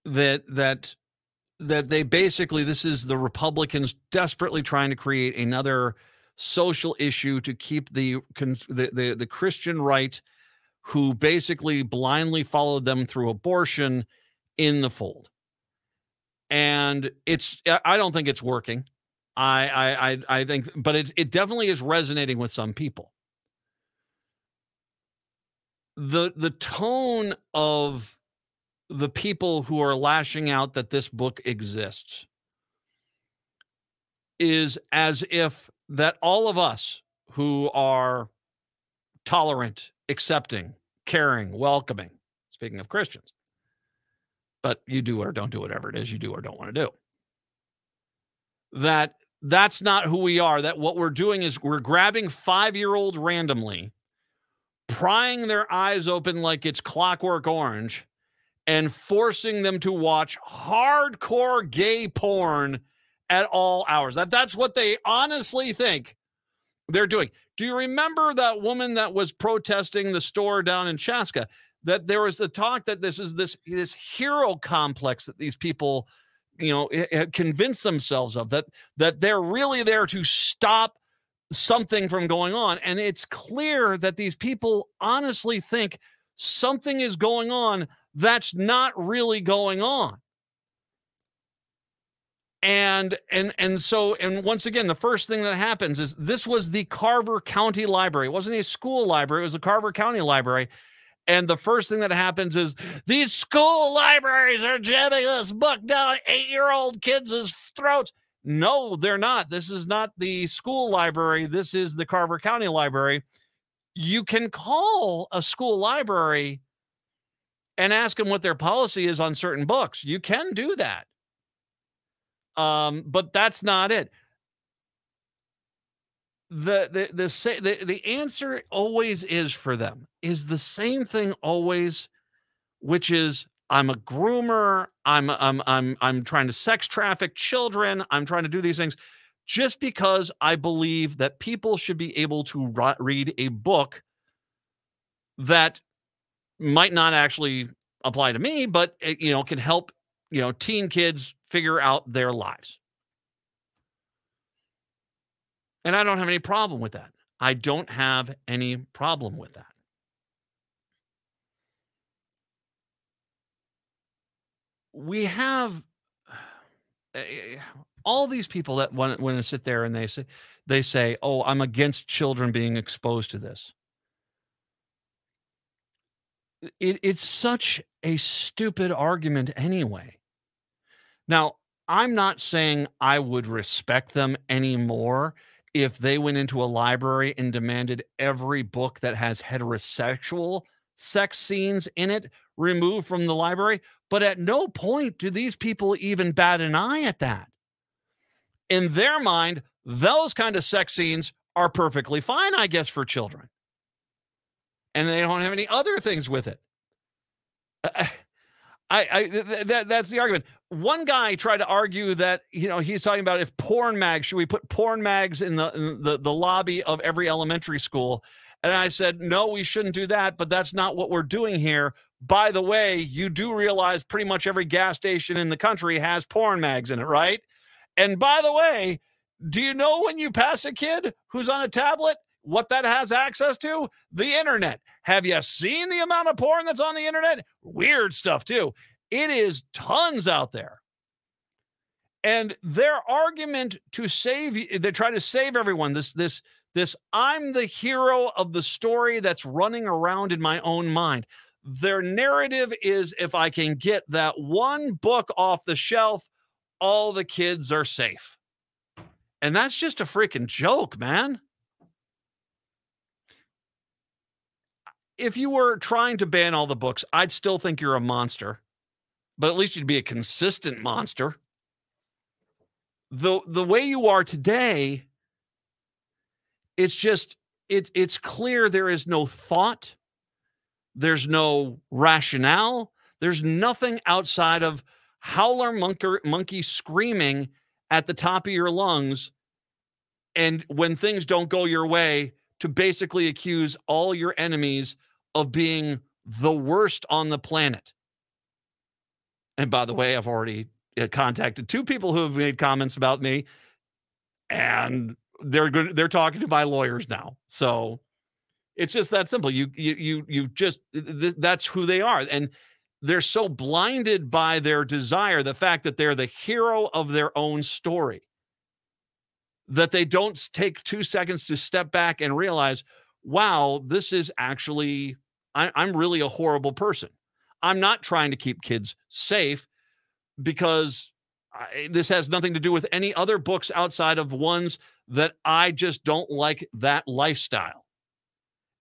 That they basically, this is the Republicans desperately trying to create another social issue to keep the Christian right, who basically blindly followed them through abortion, in the fold. And I don't think it's working. I think, but it definitely is resonating with some people. The tone of the people who are lashing out that this book exists is as if that all of us who are tolerant, accepting, caring, welcoming, speaking of Christians, but you do or don't do whatever it is you do or don't want to do, that's not who we are. That what we're doing is we're grabbing 5-year-old randomly, prying their eyes open like it's Clockwork Orange, and forcing them to watch hardcore gay porn at all hours. That's what they honestly think they're doing. Do you remember that woman that was protesting the store down in Chaska? That there was the talk that this is this hero complex that these people, convince themselves of, that they're really there to stop something from going on. And it's clear that these people honestly think something is going on that's not really going on. And so once again, the first thing that happens is this was the Carver County Library. It wasn't a school library. It was the Carver County Library. And the first thing that happens is these school libraries are jamming this book down 8-year-old kids' throats. No, they're not. This is not the school library. This is the Carver County Library. You can call a school library and ask them what their policy is on certain books. You can do that. But that's not it. The answer always is for them is the same thing always, which is I'm a groomer. I'm trying to sex traffic children. I'm trying to do these things just because I believe that people should be able to read a book that might not actually apply to me, but can help, teen kids figure out their lives. And I don't have any problem with that. I don't have any problem with that. We have all these people that want to sit there and they say, oh, I'm against children being exposed to this. It's such a stupid argument anyway. Now, I'm not saying I would respect them anymore if they went into a library and demanded every book that has heterosexual sex scenes in it removed from the library. But at no point do these people even bat an eye at that. In their mind, those kind of sex scenes are perfectly fine, I guess, for children. And they don't have any other things with it. That's the argument. One guy tried to argue that, he's talking about if porn mags, should we put porn mags in the lobby of every elementary school? And I said, no, we shouldn't do that, but that's not what we're doing here. By the way, you do realize pretty much every gas station in the country has porn mags in it, right? And by the way, do you know when you pass a kid who's on a tablet, what that has access to? The internet. Have you seen the amount of porn that's on the internet? Weird stuff too. It is tons out there. And their argument to save, they try to save everyone. This I'm the hero of the story that's running around in my own mind. Their narrative is if I can get that one book off the shelf, all the kids are safe. And that's just a freaking joke, man. If you were trying to ban all the books, I'd still think you're a monster. But at least you'd be a consistent monster. The way you are today, it's clear there is no thought. There's no rationale. There's nothing outside of howler monkey screaming at the top of your lungs. And when things don't go your way, to basically accuse all your enemies of being the worst on the planet. And by the way, I've already contacted 2 people who have made comments about me, and they're talking to my lawyers now. So it's just that simple. You just, that's who they are. And they're so blinded by their desire, the fact that they're the hero of their own story, that they don't take 2 seconds to step back and realize, wow, this is actually, I'm really a horrible person. I'm not trying to keep kids safe because this has nothing to do with any other books outside of ones that I just don't like that lifestyle.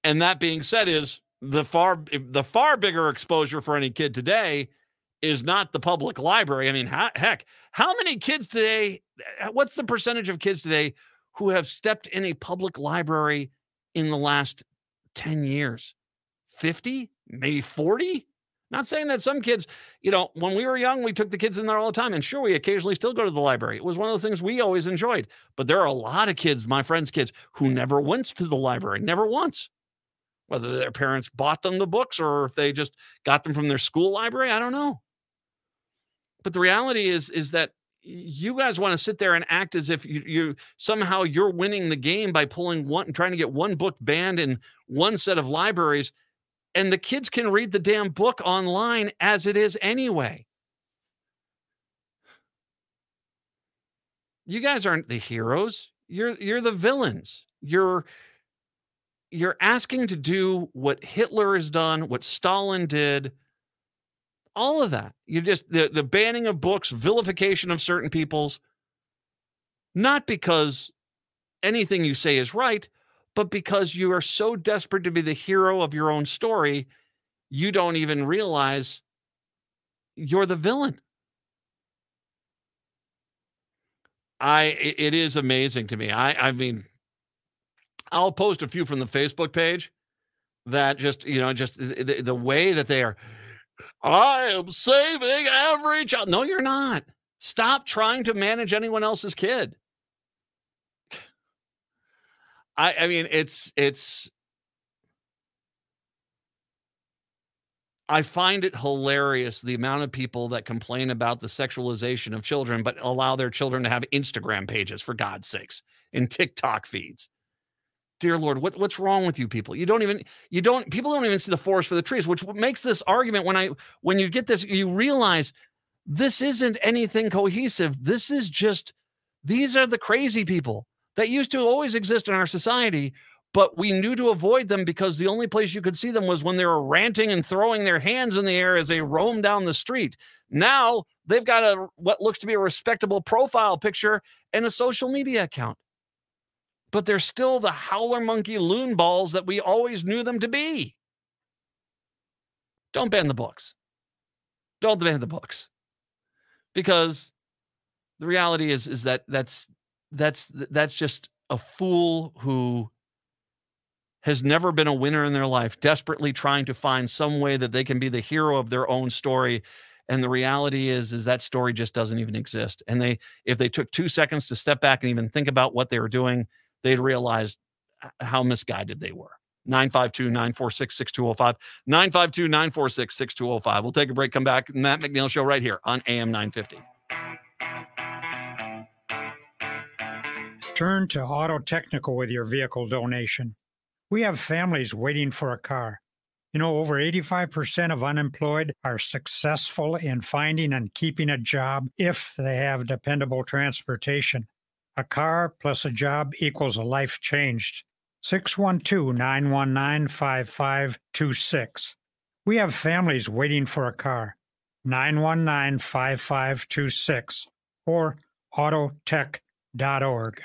And that being said, is the far bigger exposure for any kid today is not the public library. I mean, heck, how many kids today, what's the percentage of kids today who have stepped in a public library in the last 10 years? 50, maybe 40? Not saying that some kids, when we were young, we took the kids in there all the time. And sure, we occasionally still go to the library. It was one of the things we always enjoyed. But there are a lot of kids, my friends' kids, who never went to the library, never once. Whether their parents bought them the books or if they just got them from their school library, I don't know. But the reality is that you guys want to sit there and act as if you somehow you're winning the game by trying to get one book banned in one set of libraries. And the kids can read the damn book online as it is anyway. You guys aren't the heroes. You're the villains. You're asking to do what Hitler has done, what Stalin did, all of that. You just the banning of books, vilification of certain peoples, not because anything you say is right, but because you are so desperate to be the hero of your own story, you don't even realize you're the villain. It is amazing to me. I mean, I'll post a few from the Facebook page that just the way that they are. I am saving every child. No, you're not. Stop trying to manage anyone else's kid. I mean, I find it hilarious the amount of people that complain about the sexualization of children, but allow their children to have Instagram pages, for God's sakes, and TikTok feeds. Dear Lord, what's wrong with you people? People don't even see the forest for the trees, which makes this argument when you get this, you realize this isn't anything cohesive. These are the crazy people that used to always exist in our society, but we knew to avoid them because the only place you could see them was when they were ranting and throwing their hands in the air as they roam down the street. Now they've got what looks to be a respectable profile picture and a social media account. But they're still the howler monkey loon balls that we always knew them to be. Don't ban the books. Don't ban the books. Because the reality is that that's just a fool who has never been a winner in their life, desperately trying to find some way that they can be the hero of their own story. And the reality is that story just doesn't even exist. And if they took 2 seconds to step back and even think about what they were doing, they'd realize how misguided they were. 952-946-6205. 952-946-6205. We'll take a break, come back. Matt McNeil Show right here on AM 950. Turn to Auto Technical with your vehicle donation. We have families waiting for a car. Over 85% of unemployed are successful in finding and keeping a job if they have dependable transportation. A car plus a job equals a life changed. 612-919-5526. We have families waiting for a car. 919-5526 or autotech.org.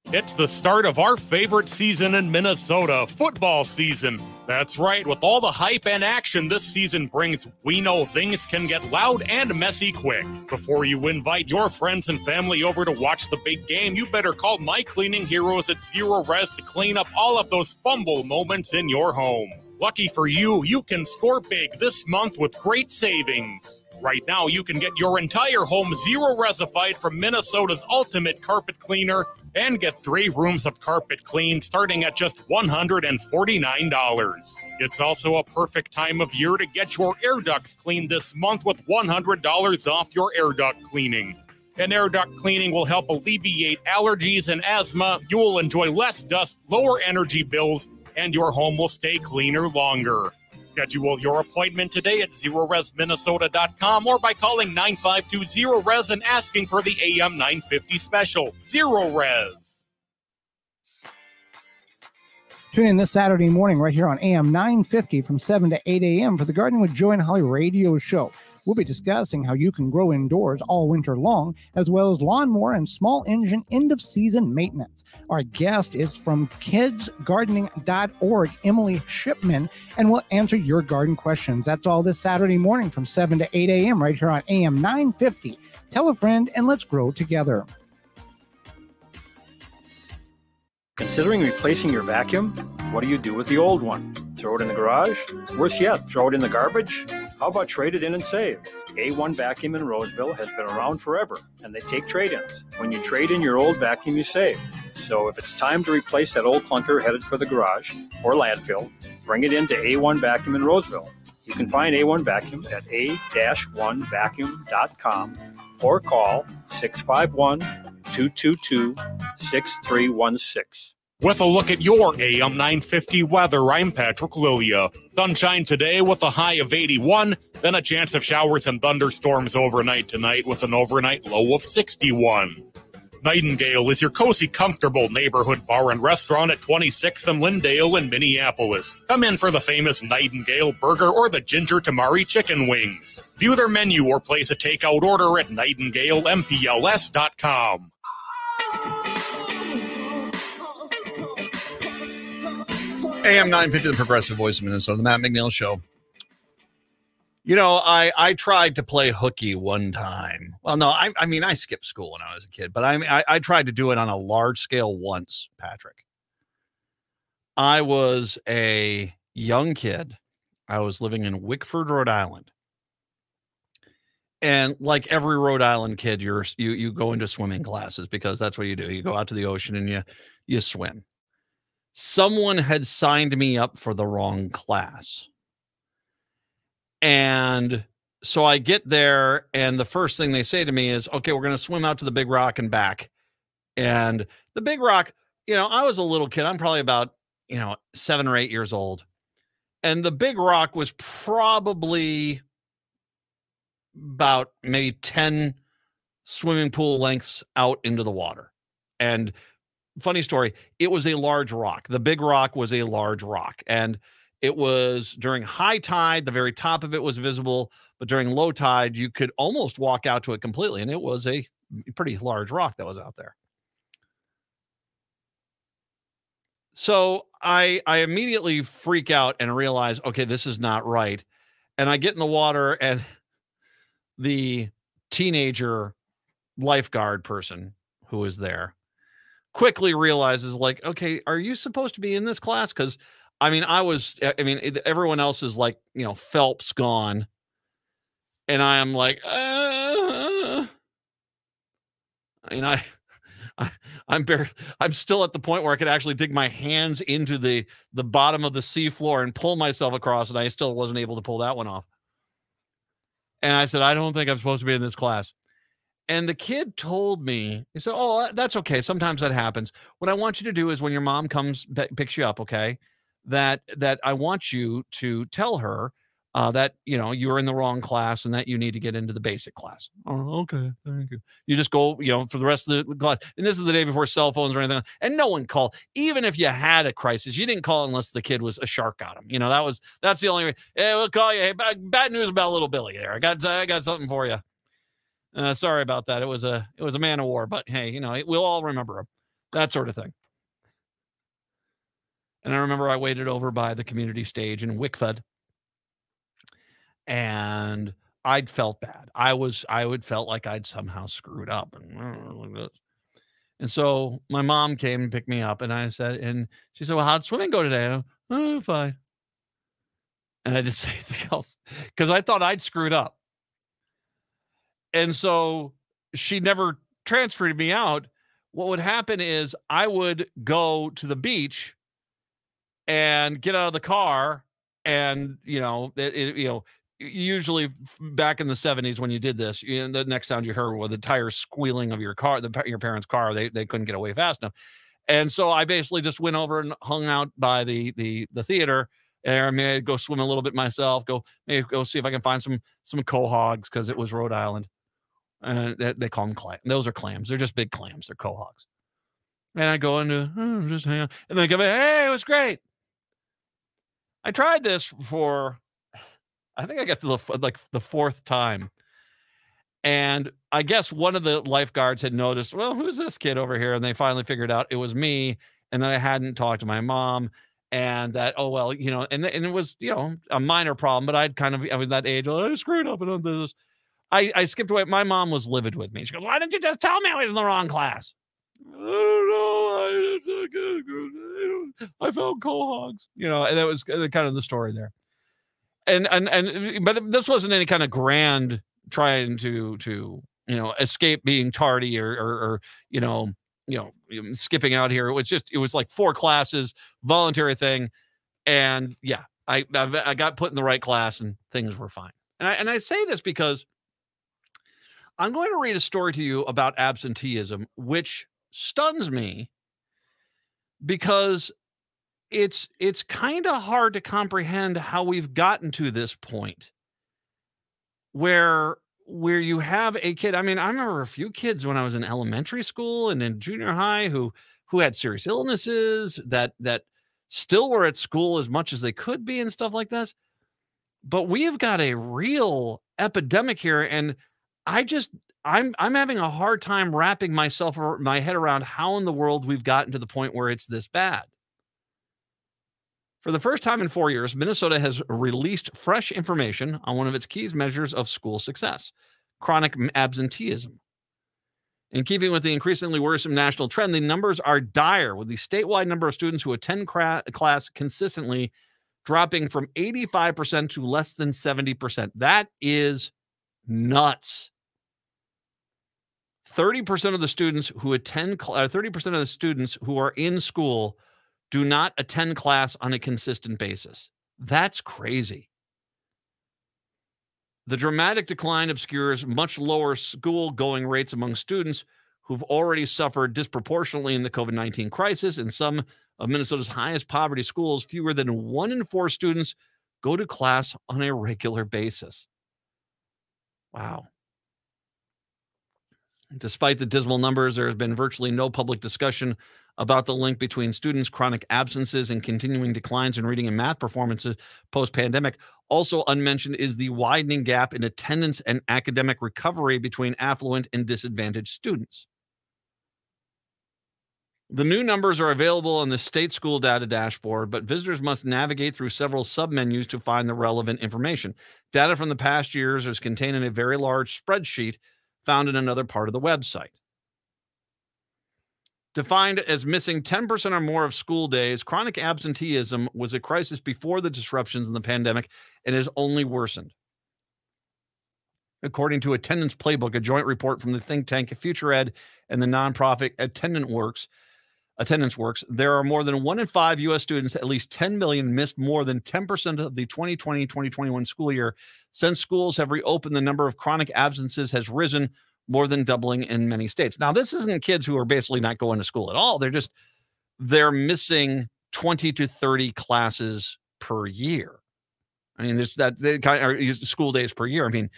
It's the start of our favorite season in Minnesota, football season. That's right, with all the hype and action this season brings, we know things can get loud and messy quick. Before you invite your friends and family over to watch the big game, you better call my cleaning heroes at Zero Res to clean up all of those fumble moments in your home. Lucky for you, you can score big this month with great savings. Right now, you can get your entire home zero-resified from Minnesota's ultimate carpet cleaner and get 3 rooms of carpet cleaned starting at just $149. It's also a perfect time of year to get your air ducts cleaned this month with $100 off your air duct cleaning. And air duct cleaning will help alleviate allergies and asthma. You will enjoy less dust, lower energy bills, and your home will stay cleaner longer. Schedule your appointment today at ZeroResMinnesota.com or by calling 952-ZERO-RES and asking for the AM 950 special. Zero Res. Tune in this Saturday morning right here on AM 950 from 7 to 8 a.m. for the Gardening with Joy and Holly radio show. We'll be discussing how you can grow indoors all winter long, as well as lawnmower and small engine end-of-season maintenance. Our guest is from kidsgardening.org, Emily Shipman, and we'll answer your garden questions. That's all this Saturday morning from 7 to 8 a.m. right here on AM 950. Tell a friend and let's grow together. Considering replacing your vacuum? What do you do with the old one? Throw it in the garage? Worse yet, throw it in the garbage? How about trade it in and save? A1 Vacuum in Roseville has been around forever, and they take trade-ins. When you trade in your old vacuum, you save. So if it's time to replace that old clunker headed for the garage or landfill, bring it into A1 Vacuum in Roseville. You can find A1 Vacuum at a-1vacuum.com or call 651-222-6316. With a look at your AM 950 weather, I'm Patrick Lilia. Sunshine today with a high of 81, then a chance of showers and thunderstorms overnight tonight with an overnight low of 61. Nightingale is your cozy, comfortable neighborhood bar and restaurant at 26th and Lyndale in Minneapolis. Come in for the famous Nightingale burger or the ginger tamari chicken wings. View their menu or place a takeout order at nightingalempls.com. AM 950, the progressive voice of Minnesota, the Matt McNeil Show. You know, I tried to play hooky one time. Well, no, I mean, I skipped school when I was a kid, but I tried to do it on a large scale once, Patrick. I was a young kid. I was living in Wickford, Rhode Island. And like every Rhode Island kid, you go into swimming classes because that's what you do. You go out to the ocean and you swim. Someone had signed me up for the wrong class. And so I get there, and the first thing they say to me is, okay, we're going to swim out to the Big Rock and back. And the Big Rock, you know, I was a little kid. I'm probably about, 7 or 8 years old. And the Big Rock was probably about maybe 10 swimming pool lengths out into the water. And funny story, it was a large rock. The Big Rock was a large rock. And it was during high tide, the very top of it was visible, but during low tide, you could almost walk out to it completely. And it was a pretty large rock that was out there. So I immediately freak out and realize, okay, this is not right. And I get in the water, and the teenager lifeguard person who was there quickly realizes, like, okay, are you supposed to be in this class? Because everyone else is like, Phelps gone. And I am like, I'm still at the point where I could actually dig my hands into the bottom of the seafloor and pull myself across. And I still wasn't able to pull that one off. And I said, I don't think I'm supposed to be in this class. And the kid told me, he said, oh, that's okay. Sometimes that happens. What I want you to do is when your mom comes, picks you up, okay, that I want you to tell her that, you're in the wrong class and that you need to get into the basic class. Oh, okay. Thank you. You just go, for the rest of the class. And this is the day before cell phones or anything. And no one called. Even if you had a crisis, you didn't call unless the kid was a shark got him. That's the only way. Hey, we'll call you. Hey, bad news about little Billy there. I got something for you. Sorry about that. It was a man of war, but hey, we'll all remember him. That sort of thing. And I remember I waited over by the community stage in Wickford, and I'd felt bad. I would felt like I'd somehow screwed up, and so my mom came and picked me up, and she said, "Well, how'd swimming go today?" Oh, fine. And I didn't say anything else because I thought I'd screwed up. And so she never transferred me out. What would happen is I would go to the beach and get out of the car, and usually back in the 70s when you did this, the next sound you heard was the tires squealing of your car, your parents' car. They couldn't get away fast enough. And so I basically just went over and hung out by the theater, and I'd go swim a little bit myself, go see if I can find some quahogs, because it was Rhode Island. And they call them clams. Those are clams. They're just big clams. They're quahogs. And I go into just hang out, and then come in. Hey, it was great. I tried this for, I think I got to the fourth time, and I guess one of the lifeguards had noticed, well, who's this kid over here? And they finally figured out it was me, and that I hadn't talked to my mom, and that and it was a minor problem, but I was that age. I screwed up and on this. I skipped away. My mom was livid with me. She goes, why didn't you just tell me I was in the wrong class? I don't know. I found quahogs, and that was kind of the story there. But this wasn't any kind of grand trying to escape being tardy or skipping out here. It was like 4 classes, voluntary thing, and yeah, I got put in the right class and things were fine. And I say this because I'm going to read a story to you about absenteeism, which stuns me because it's kind of hard to comprehend how we've gotten to this point where you have a kid. I mean, I remember a few kids when I was in elementary school and in junior high who had serious illnesses that still were at school as much as they could be and stuff like this. But we have got a real epidemic here, and I'm having a hard time wrapping my head around how in the world we've gotten to the point where it's this bad. For the first time in 4 years, Minnesota has released fresh information on one of its key measures of school success, chronic absenteeism. In keeping with the increasingly worrisome national trend, the numbers are dire, with the statewide number of students who attend class consistently dropping from 85% to less than 70%. That is nuts. 30% of the students who attend, 30% of the students who are in school do not attend class on a consistent basis. That's crazy. The dramatic decline obscures much lower school-going rates among students who've already suffered disproportionately in the COVID-19 crisis. In some of Minnesota's highest poverty schools, fewer than 1 in 4 students go to class on a regular basis. Wow. Despite the dismal numbers, there has been virtually no public discussion about the link between students' chronic absences and continuing declines in reading and math performances post-pandemic. Also unmentioned is the widening gap in attendance and academic recovery between affluent and disadvantaged students. The new numbers are available on the state school data dashboard, but visitors must navigate through several submenus to find the relevant information. Data from the past years is contained in a very large spreadsheet found in another part of the website. Defined as missing 10% or more of school days, chronic absenteeism was a crisis before the disruptions in the pandemic and has only worsened. According to Attendance Playbook, a joint report from the think tank Future Ed and the nonprofit Attendance Works, there are more than 1 in 5 U.S. students, at least 10 million, missed more than 10% of the 2020-2021 school year. Since schools have reopened, the number of chronic absences has risen, more than doubling in many states. Now, this isn't kids who are basically not going to school at all. They're missing 20 to 30 classes per year. I mean, there's that they kind of school days per year. I mean,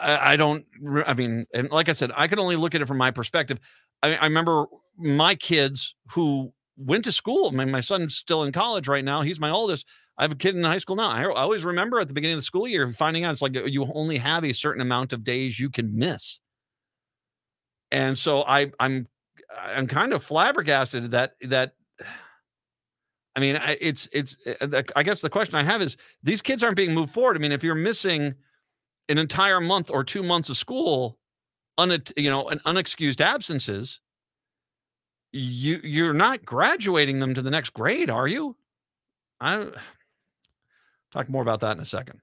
and like I said, I can only look at it from my perspective. I remember my kids who went to school. I mean, my son's still in college right now. He's my oldest. I have a kid in high school now. I always remember at the beginning of the school year finding out it's like you only have a certain amount of days you can miss. And so I'm kind of flabbergasted that I mean, I guess the question I have is these kids aren't being moved forward. I mean, if you're missing an entire month or 2 months of school, an unexcused absences, you're not graduating them to the next grade, are you? I'll talk more about that in a second.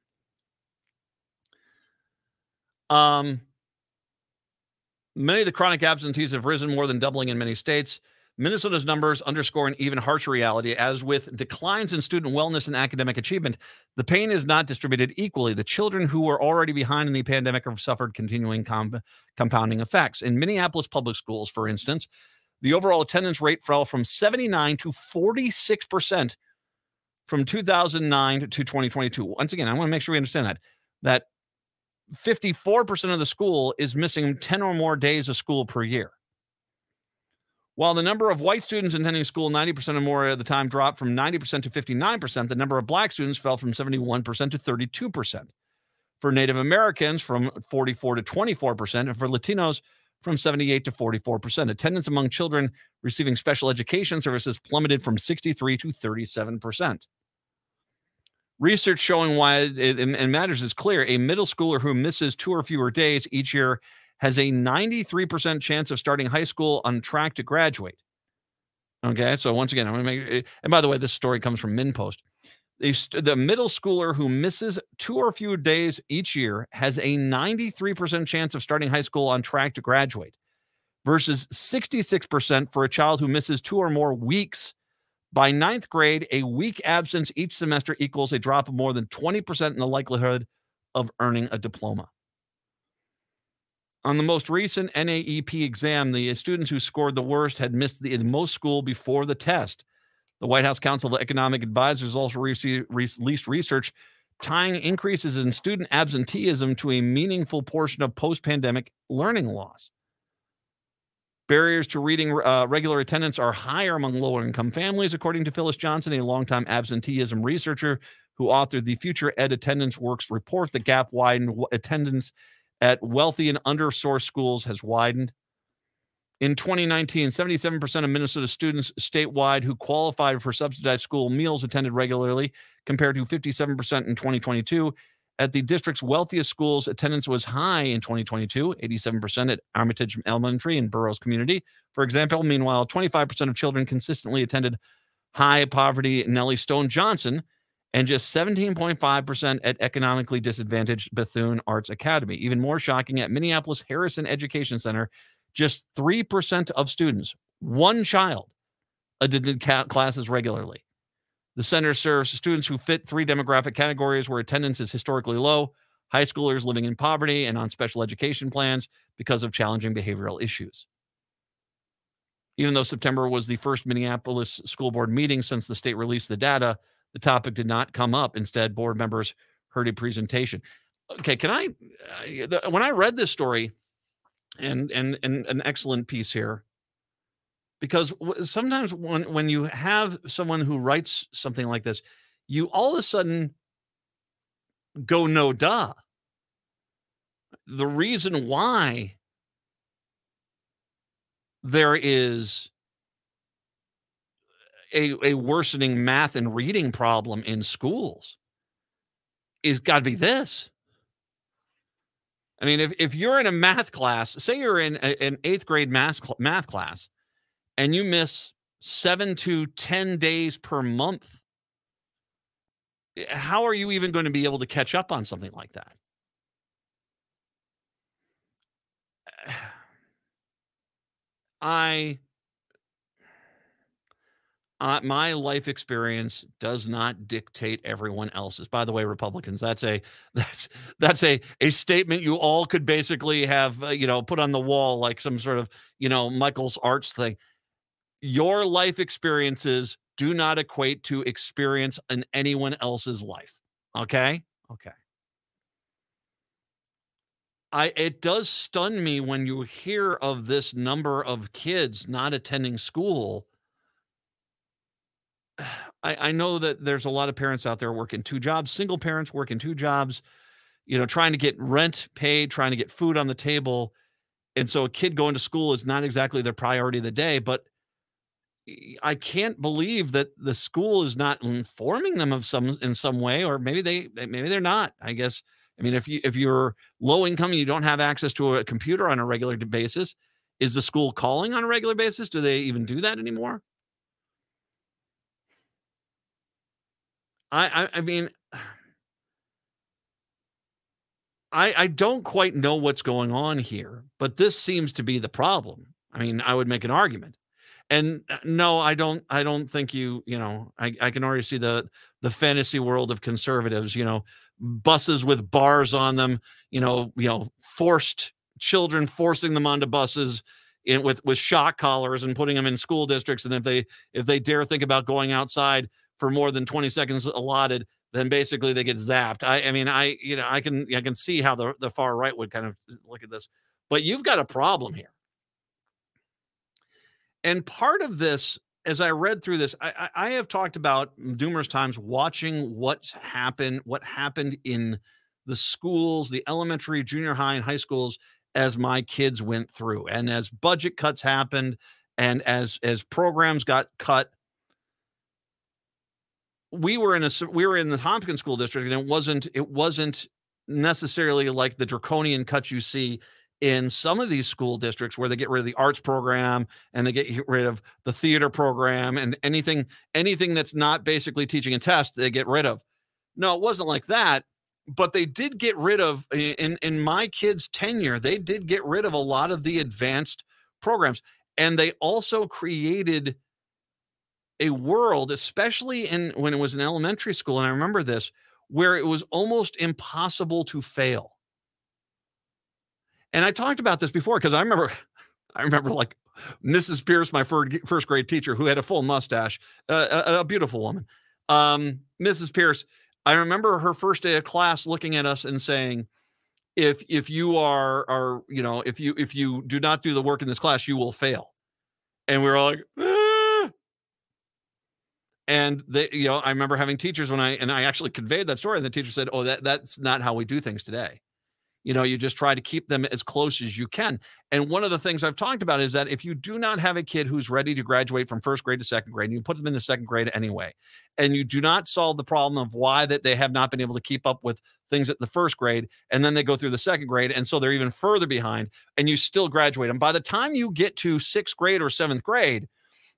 Many of the chronic absentees have risen, more than doubling in many states. Minnesota's numbers underscore an even harsher reality. As with declines in student wellness and academic achievement, the pain is not distributed equally. The children who were already behind in the pandemic have suffered continuing compounding effects. In Minneapolis public schools, for instance, the overall attendance rate fell from 79 to 46% from 2009 to 2022. Once again, I want to make sure we understand that 54% of the school is missing 10 or more days of school per year. While the number of white students attending school 90% or more of the time dropped from 90% to 59%, the number of black students fell from 71% to 32%. For Native Americans, from 44 to 24%, and for Latinos, from 78 to 44%. Attendance among children receiving special education services plummeted from 63 to 37%. Research showing why it matters is clear. A middle schooler who misses 2 or fewer days each year has a 93% chance of starting high school on track to graduate. Okay, so once again, I'm going to make, and by the way, this story comes from MinPost. The middle schooler who misses 2 or fewer days each year has a 93% chance of starting high school on track to graduate versus 66% for a child who misses 2 or more weeks. By 9th grade, a week absence each semester equals a drop of more than 20% in the likelihood of earning a diploma. On the most recent NAEP exam, the students who scored the worst had missed the most school before the test. The White House Council of Economic Advisors also released research tying increases in student absenteeism to a meaningful portion of post-pandemic learning loss. Barriers to reading regular attendance are higher among lower-income families, according to Phyllis Johnson, a longtime absenteeism researcher who authored the Future Ed Attendance Works report. The gap widened attendance at wealthy and undersourced schools has widened. In 2019, 77% of Minnesota students statewide who qualified for subsidized school meals attended regularly, compared to 57% in 2022. At the district's wealthiest schools, attendance was high in 2022, 87% at Armitage Elementary and Burroughs Community, for example. Meanwhile, 25% of children consistently attended high-poverty Nellie Stone Johnson, and just 17.5% at economically disadvantaged Bethune Arts Academy. Even more shocking, at Minneapolis Harrison Education Center, just 3% of students, one child, attended classes regularly. The center serves students who fit 3 demographic categories where attendance is historically low: high schoolers living in poverty and on special education plans because of challenging behavioral issues. Even though September was the first Minneapolis school board meeting since the state released the data, the topic did not come up. Instead, board members heard a presentation. Okay, when I read this story, and an excellent piece here, because sometimes when you have someone who writes something like this, you all of a sudden go, no duh. The reason why there is a worsening math and reading problem in schools is got to be this. I mean, if you're in a math class, say you're in an 8th grade math class, and you miss 7 to 10 days per month, how are you even going to be able to catch up on something like that? My life experience does not dictate everyone else's. By the way, Republicans, that's a statement you all could basically have, put on the wall like some sort of, Michael's Arts thing. Your life experiences do not equate to experience in anyone else's life. Okay? Okay. It does stun me when you hear of this number of kids not attending school. I know that there's a lot of parents out there working 2 jobs, single parents working 2 jobs, trying to get rent paid, trying to get food on the table. And so a kid going to school is not exactly their priority of the day, but I can't believe that the school is not informing them in some way, or maybe they're not. I guess, I mean, if you're low income and you don't have access to a computer on a regular basis, is the school calling on a regular basis? Do they even do that anymore? I mean, I don't quite know what's going on here, but this seems to be the problem. I mean, I would make an argument. And no, I don't think I can already see the fantasy world of conservatives, buses with bars on them, forced children, forcing them onto buses with shock collars and putting them in school districts. And if they dare think about going outside for more than 20 seconds allotted, then basically they get zapped. I can see how the far right would kind of look at this, but you've got a problem here. And part of this, as I read through this, I have talked about numerous times watching what happened in the schools, the elementary, junior high, and high schools as my kids went through, and as budget cuts happened, and as programs got cut. We were in the Tompkins School District, and it wasn't necessarily like the draconian cuts you see in some of these school districts where they get rid of the arts program and they get rid of the theater program and anything that's not basically teaching a test, they get rid of. No, it wasn't like that, but they did get rid of, in my kids' tenure, they did get rid of a lot of the advanced programs. And they also created a world, especially when it was in elementary school, and I remember this, where it was almost impossible to fail. And I talked about this before because I remember like Mrs. Pierce, my first grade teacher, who had a full mustache, a beautiful woman. Mrs. Pierce, I remember her first day of class looking at us and saying, if you are if you do not do the work in this class, you will fail. And we were all like, ah. And they, I remember having teachers I actually conveyed that story, and the teacher said, oh, that's not how we do things today. You just try to keep them as close as you can. And one of the things I've talked about is that if you do not have a kid who's ready to graduate from first grade to second grade, and you put them in the second grade anyway, and you do not solve the problem of why that they have not been able to keep up with things at the first grade, and then they go through the second grade, and so they're even further behind, and you still graduate them. By the time you get to sixth grade or seventh grade,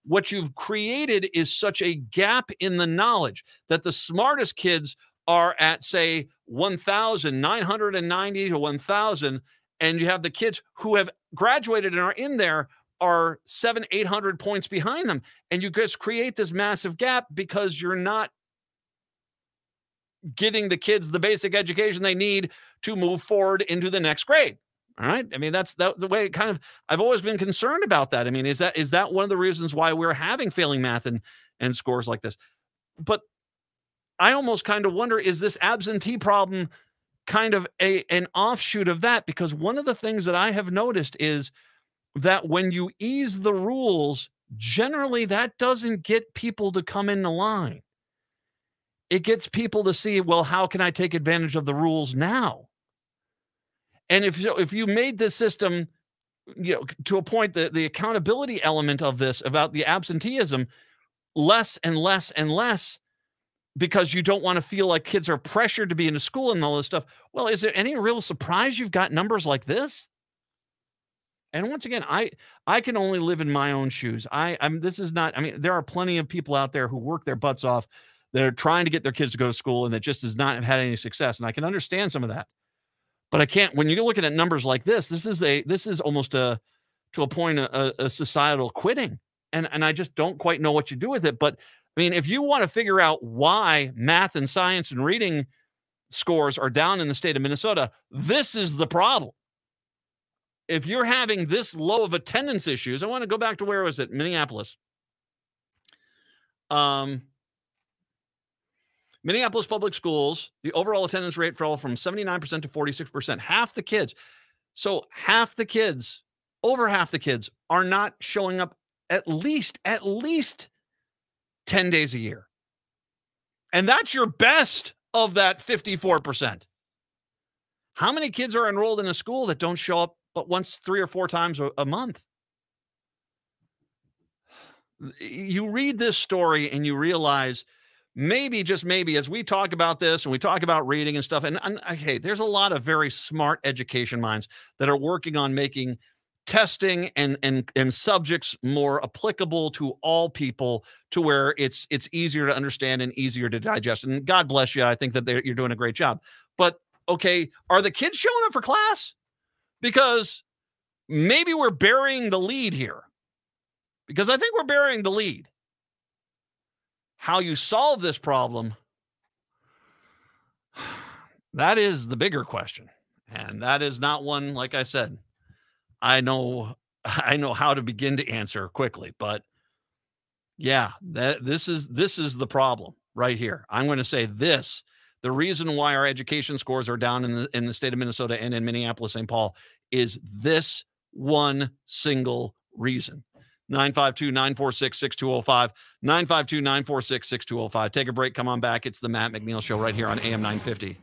what you've created is such a gap in the knowledge that the smartest kids are at, say, 1,990 to 1,000, and you have the kids who have graduated and are in there are 700-800 points behind them, and you just create this massive gap because you're not getting the kids the basic education they need to move forward into the next grade. All right. I mean, that's the way it kind of, I've always been concerned about that. I mean, is that one of the reasons why we're having failing math and scores like this? But I almost kind of wonder, is this absentee problem kind of an offshoot of that? Because one of the things that I have noticed is that when you ease the rules, generally that doesn't get people to come into line. It gets people to see, well, how can I take advantage of the rules now? And if you made this system, to a point that the accountability element of this about the absenteeism less and less and less, because you don't want to feel like kids are pressured to be in school and all this stuff. Well, is there any real surprise you've got numbers like this? And once again, I can only live in my own shoes. There are plenty of people out there who work their butts off that are trying to get their kids to go to school and that just does not have had any success. And I can understand some of that. But I can't, when you're looking at numbers like this, this is almost to a point, a societal quitting. And I just don't quite know what you do with it. But I mean, if you want to figure out why math and science and reading scores are down in the state of Minnesota, this is the problem. If you're having this low of attendance issues, I want to go back to where was it? Minneapolis. Minneapolis public schools, the overall attendance rate fell from 79% to 46%. Half the kids. So over half the kids are not showing up at least 10 days a year. And that's your best of that 54%. How many kids are enrolled in a school that don't show up but once 3 or 4 times a month? You read this story and you realize, maybe, just maybe, as we talk about this and we talk about reading and stuff, and hey, there's a lot of very smart education minds that are working on making testing and subjects more applicable to all people, to where it's easier to understand and easier to digest. And God bless you. I think that you're doing a great job. But okay, are the kids showing up for class? Because maybe we're burying the lead here. Because I think we're burying the lead. How you solve this problem, that is the bigger question. And that is not one, like I said, I know how to begin to answer quickly, but yeah, this is the problem right here. I'm going to say this, the reason why our education scores are down in the state of Minnesota and in Minneapolis, St. Paul, is this one single reason. 952-946-6205, 952-946-6205. Take a break. Come on back. It's the Matt McNeil Show right here on AM 950.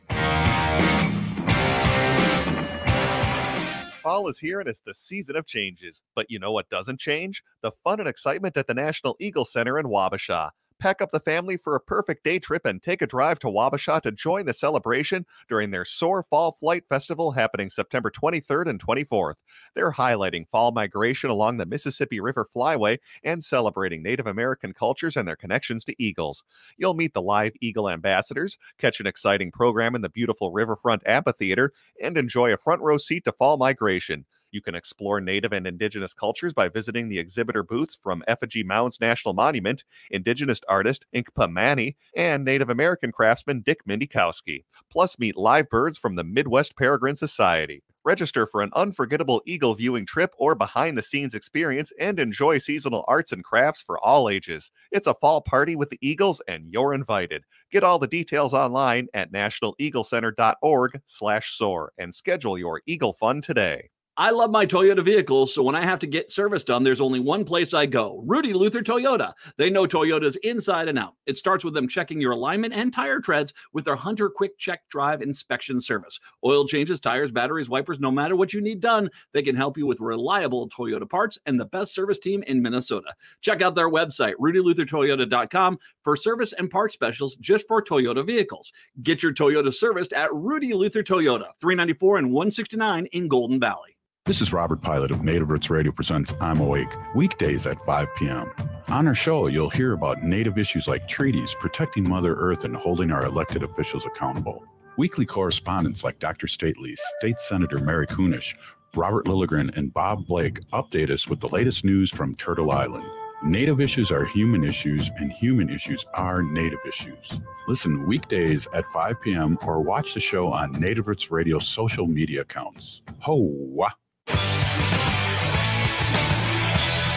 Fall is here and it's the season of changes. But you know what doesn't change? The fun and excitement at the National Eagle Center in Wabasha. Pack up the family for a perfect day trip and take a drive to Wabasha to join the celebration during their Soar Fall Flight Festival happening September 23rd and 24th. They're highlighting fall migration along the Mississippi River Flyway and celebrating Native American cultures and their connections to eagles. You'll meet the live eagle ambassadors, catch an exciting program in the beautiful Riverfront Amphitheater, and enjoy a front row seat to fall migration. You can explore Native and Indigenous cultures by visiting the exhibitor booths from Effigy Mounds National Monument, Indigenous artist Inkpa Manny, and Native American craftsman Dick Mindikowski. Plus, meet live birds from the Midwest Peregrine Society. Register for an unforgettable eagle viewing trip or behind-the-scenes experience and enjoy seasonal arts and crafts for all ages. It's a fall party with the Eagles, and you're invited. Get all the details online at nationaleaglecenter.org/soar and schedule your Eagle Fun today. I love my Toyota vehicles, so when I have to get service done, there's only one place I go, Rudy Luther Toyota. They know Toyotas inside and out. It starts with them checking your alignment and tire treads with their Hunter Quick Check Drive inspection service. Oil changes, tires, batteries, wipers, no matter what you need done, they can help you with reliable Toyota parts and the best service team in Minnesota. Check out their website, rudyluthertoyota.com, for service and parts specials just for Toyota vehicles. Get your Toyota serviced at Rudy Luther Toyota, 394 and 169 in Golden Valley. This is Robert Pilot of Native Roots Radio presents I'm Awake, weekdays at 5 p.m. On our show, you'll hear about Native issues like treaties, protecting Mother Earth, and holding our elected officials accountable. Weekly correspondents like Dr. Stately, State Senator Mary Kunesh, Robert Lilligren, and Bob Blake update us with the latest news from Turtle Island. Native issues are human issues, and human issues are Native issues. Listen weekdays at 5 p.m. or watch the show on Native Roots Radio social media accounts. Ho-wah!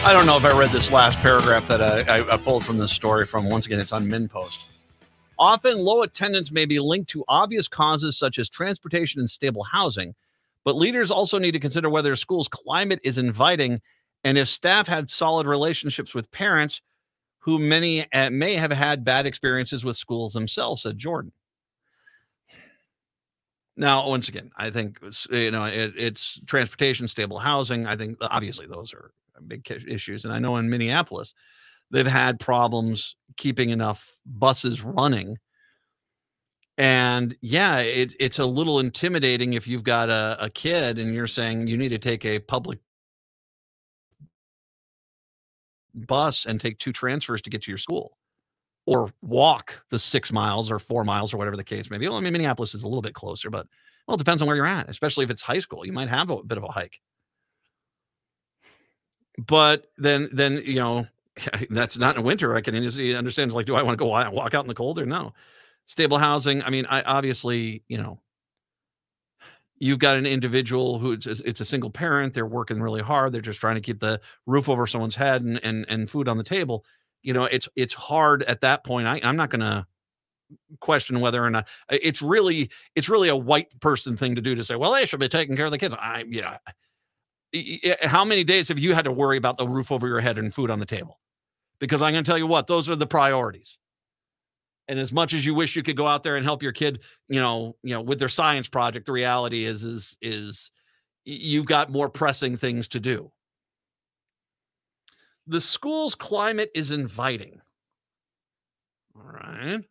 I don't know if I read this last paragraph that I pulled from this story from. Once again, it's on MinPost. Often, low attendance may be linked to obvious causes such as transportation and stable housing, but leaders also need to consider whether a school's climate is inviting and if staff had solid relationships with parents who many may have had bad experiences with schools themselves, said Jordan. Now, once again, I think it's transportation, stable housing. I think obviously those are big issues. And I know in Minneapolis, they've had problems keeping enough buses running. And yeah, it's a little intimidating if you've got a kid and you're saying you need to take a public bus and take 2 transfers to get to your school, or walk the 6 miles or 4 miles or whatever the case may be. Well, I mean, Minneapolis is a little bit closer, but well, it depends on where you're at, especially if it's high school. You might have a bit of a hike. But then that's not in winter. I can understand, like, do I want to go walk out in the cold or no? Stable housing. I mean, I obviously, you've got an individual who it's a single parent. They're working really hard. They're just trying to keep the roof over someone's head and food on the table. It's hard at that point. I'm not going to question whether or not it's really a white person thing to do, to say, well, they should be taking care of the kids. How many days have you had to worry about the roof over your head and food on the table? Because I'm going to tell you what, those are the priorities. And as much as you wish you could go out there and help your kid, with their science project, the reality is you've got more pressing things to do. The school's climate is inviting. All right.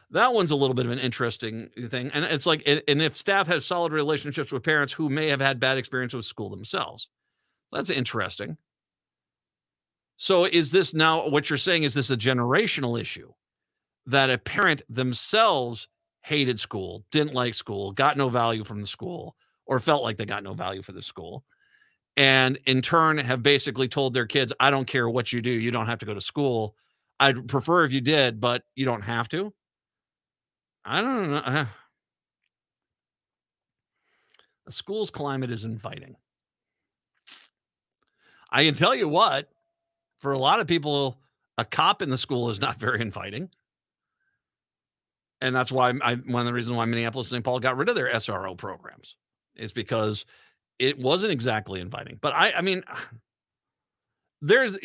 That one's a little bit of an interesting thing. And it's like, and if staff have solid relationships with parents who may have had bad experience with school themselves, that's interesting. So is this now, what you're saying, is this a generational issue? That a parent themselves hated school, didn't like school, got no value from the school, or felt like they got no value for the school, and in turn have basically told their kids, I don't care what you do, you don't have to go to school. I'd prefer if you did, but you don't have to. I don't know. The school's climate is inviting. I can tell you what, for a lot of people, a cop in the school is not very inviting. And that's why one of the reasons why Minneapolis and St. Paul got rid of their SRO programs is because it wasn't exactly inviting. But I mean, there's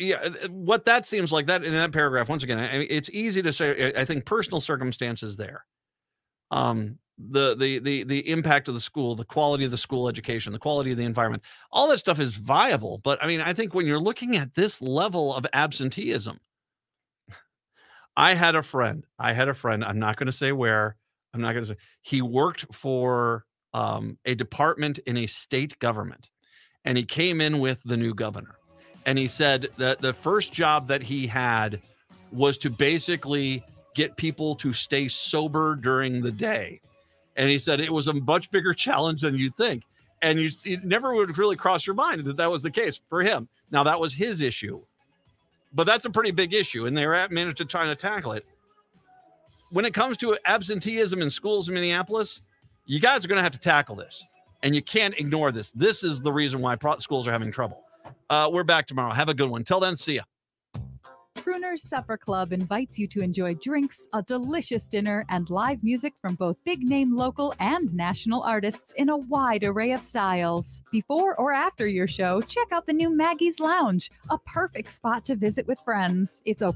what that seems like that in that paragraph. Once again, I mean, it's easy to say. I think personal circumstances there, the impact of the school, the quality of the school education, the quality of the environment, all that stuff is viable. But I mean, I think when you're looking at this level of absenteeism, I had a friend. I'm not going to say where. I'm not going to say. He worked for a department in a state government, and he came in with the new governor. And he said that the first job that he had was to basically get people to stay sober during the day. And he said it was a much bigger challenge than you'd think. And it never would really cross your mind that that was the case for him. Now, that was his issue. But that's a pretty big issue, and they managed to try to tackle it. When it comes to absenteeism in schools in Minneapolis, you guys are going to have to tackle this, and you can't ignore this. This is the reason why schools are having trouble. We're back tomorrow. Have a good one. Till then, see ya. Crooner's Supper Club invites you to enjoy drinks, a delicious dinner, and live music from both big-name local and national artists in a wide array of styles. Before or after your show, check out the new Maggie's Lounge, a perfect spot to visit with friends. It's open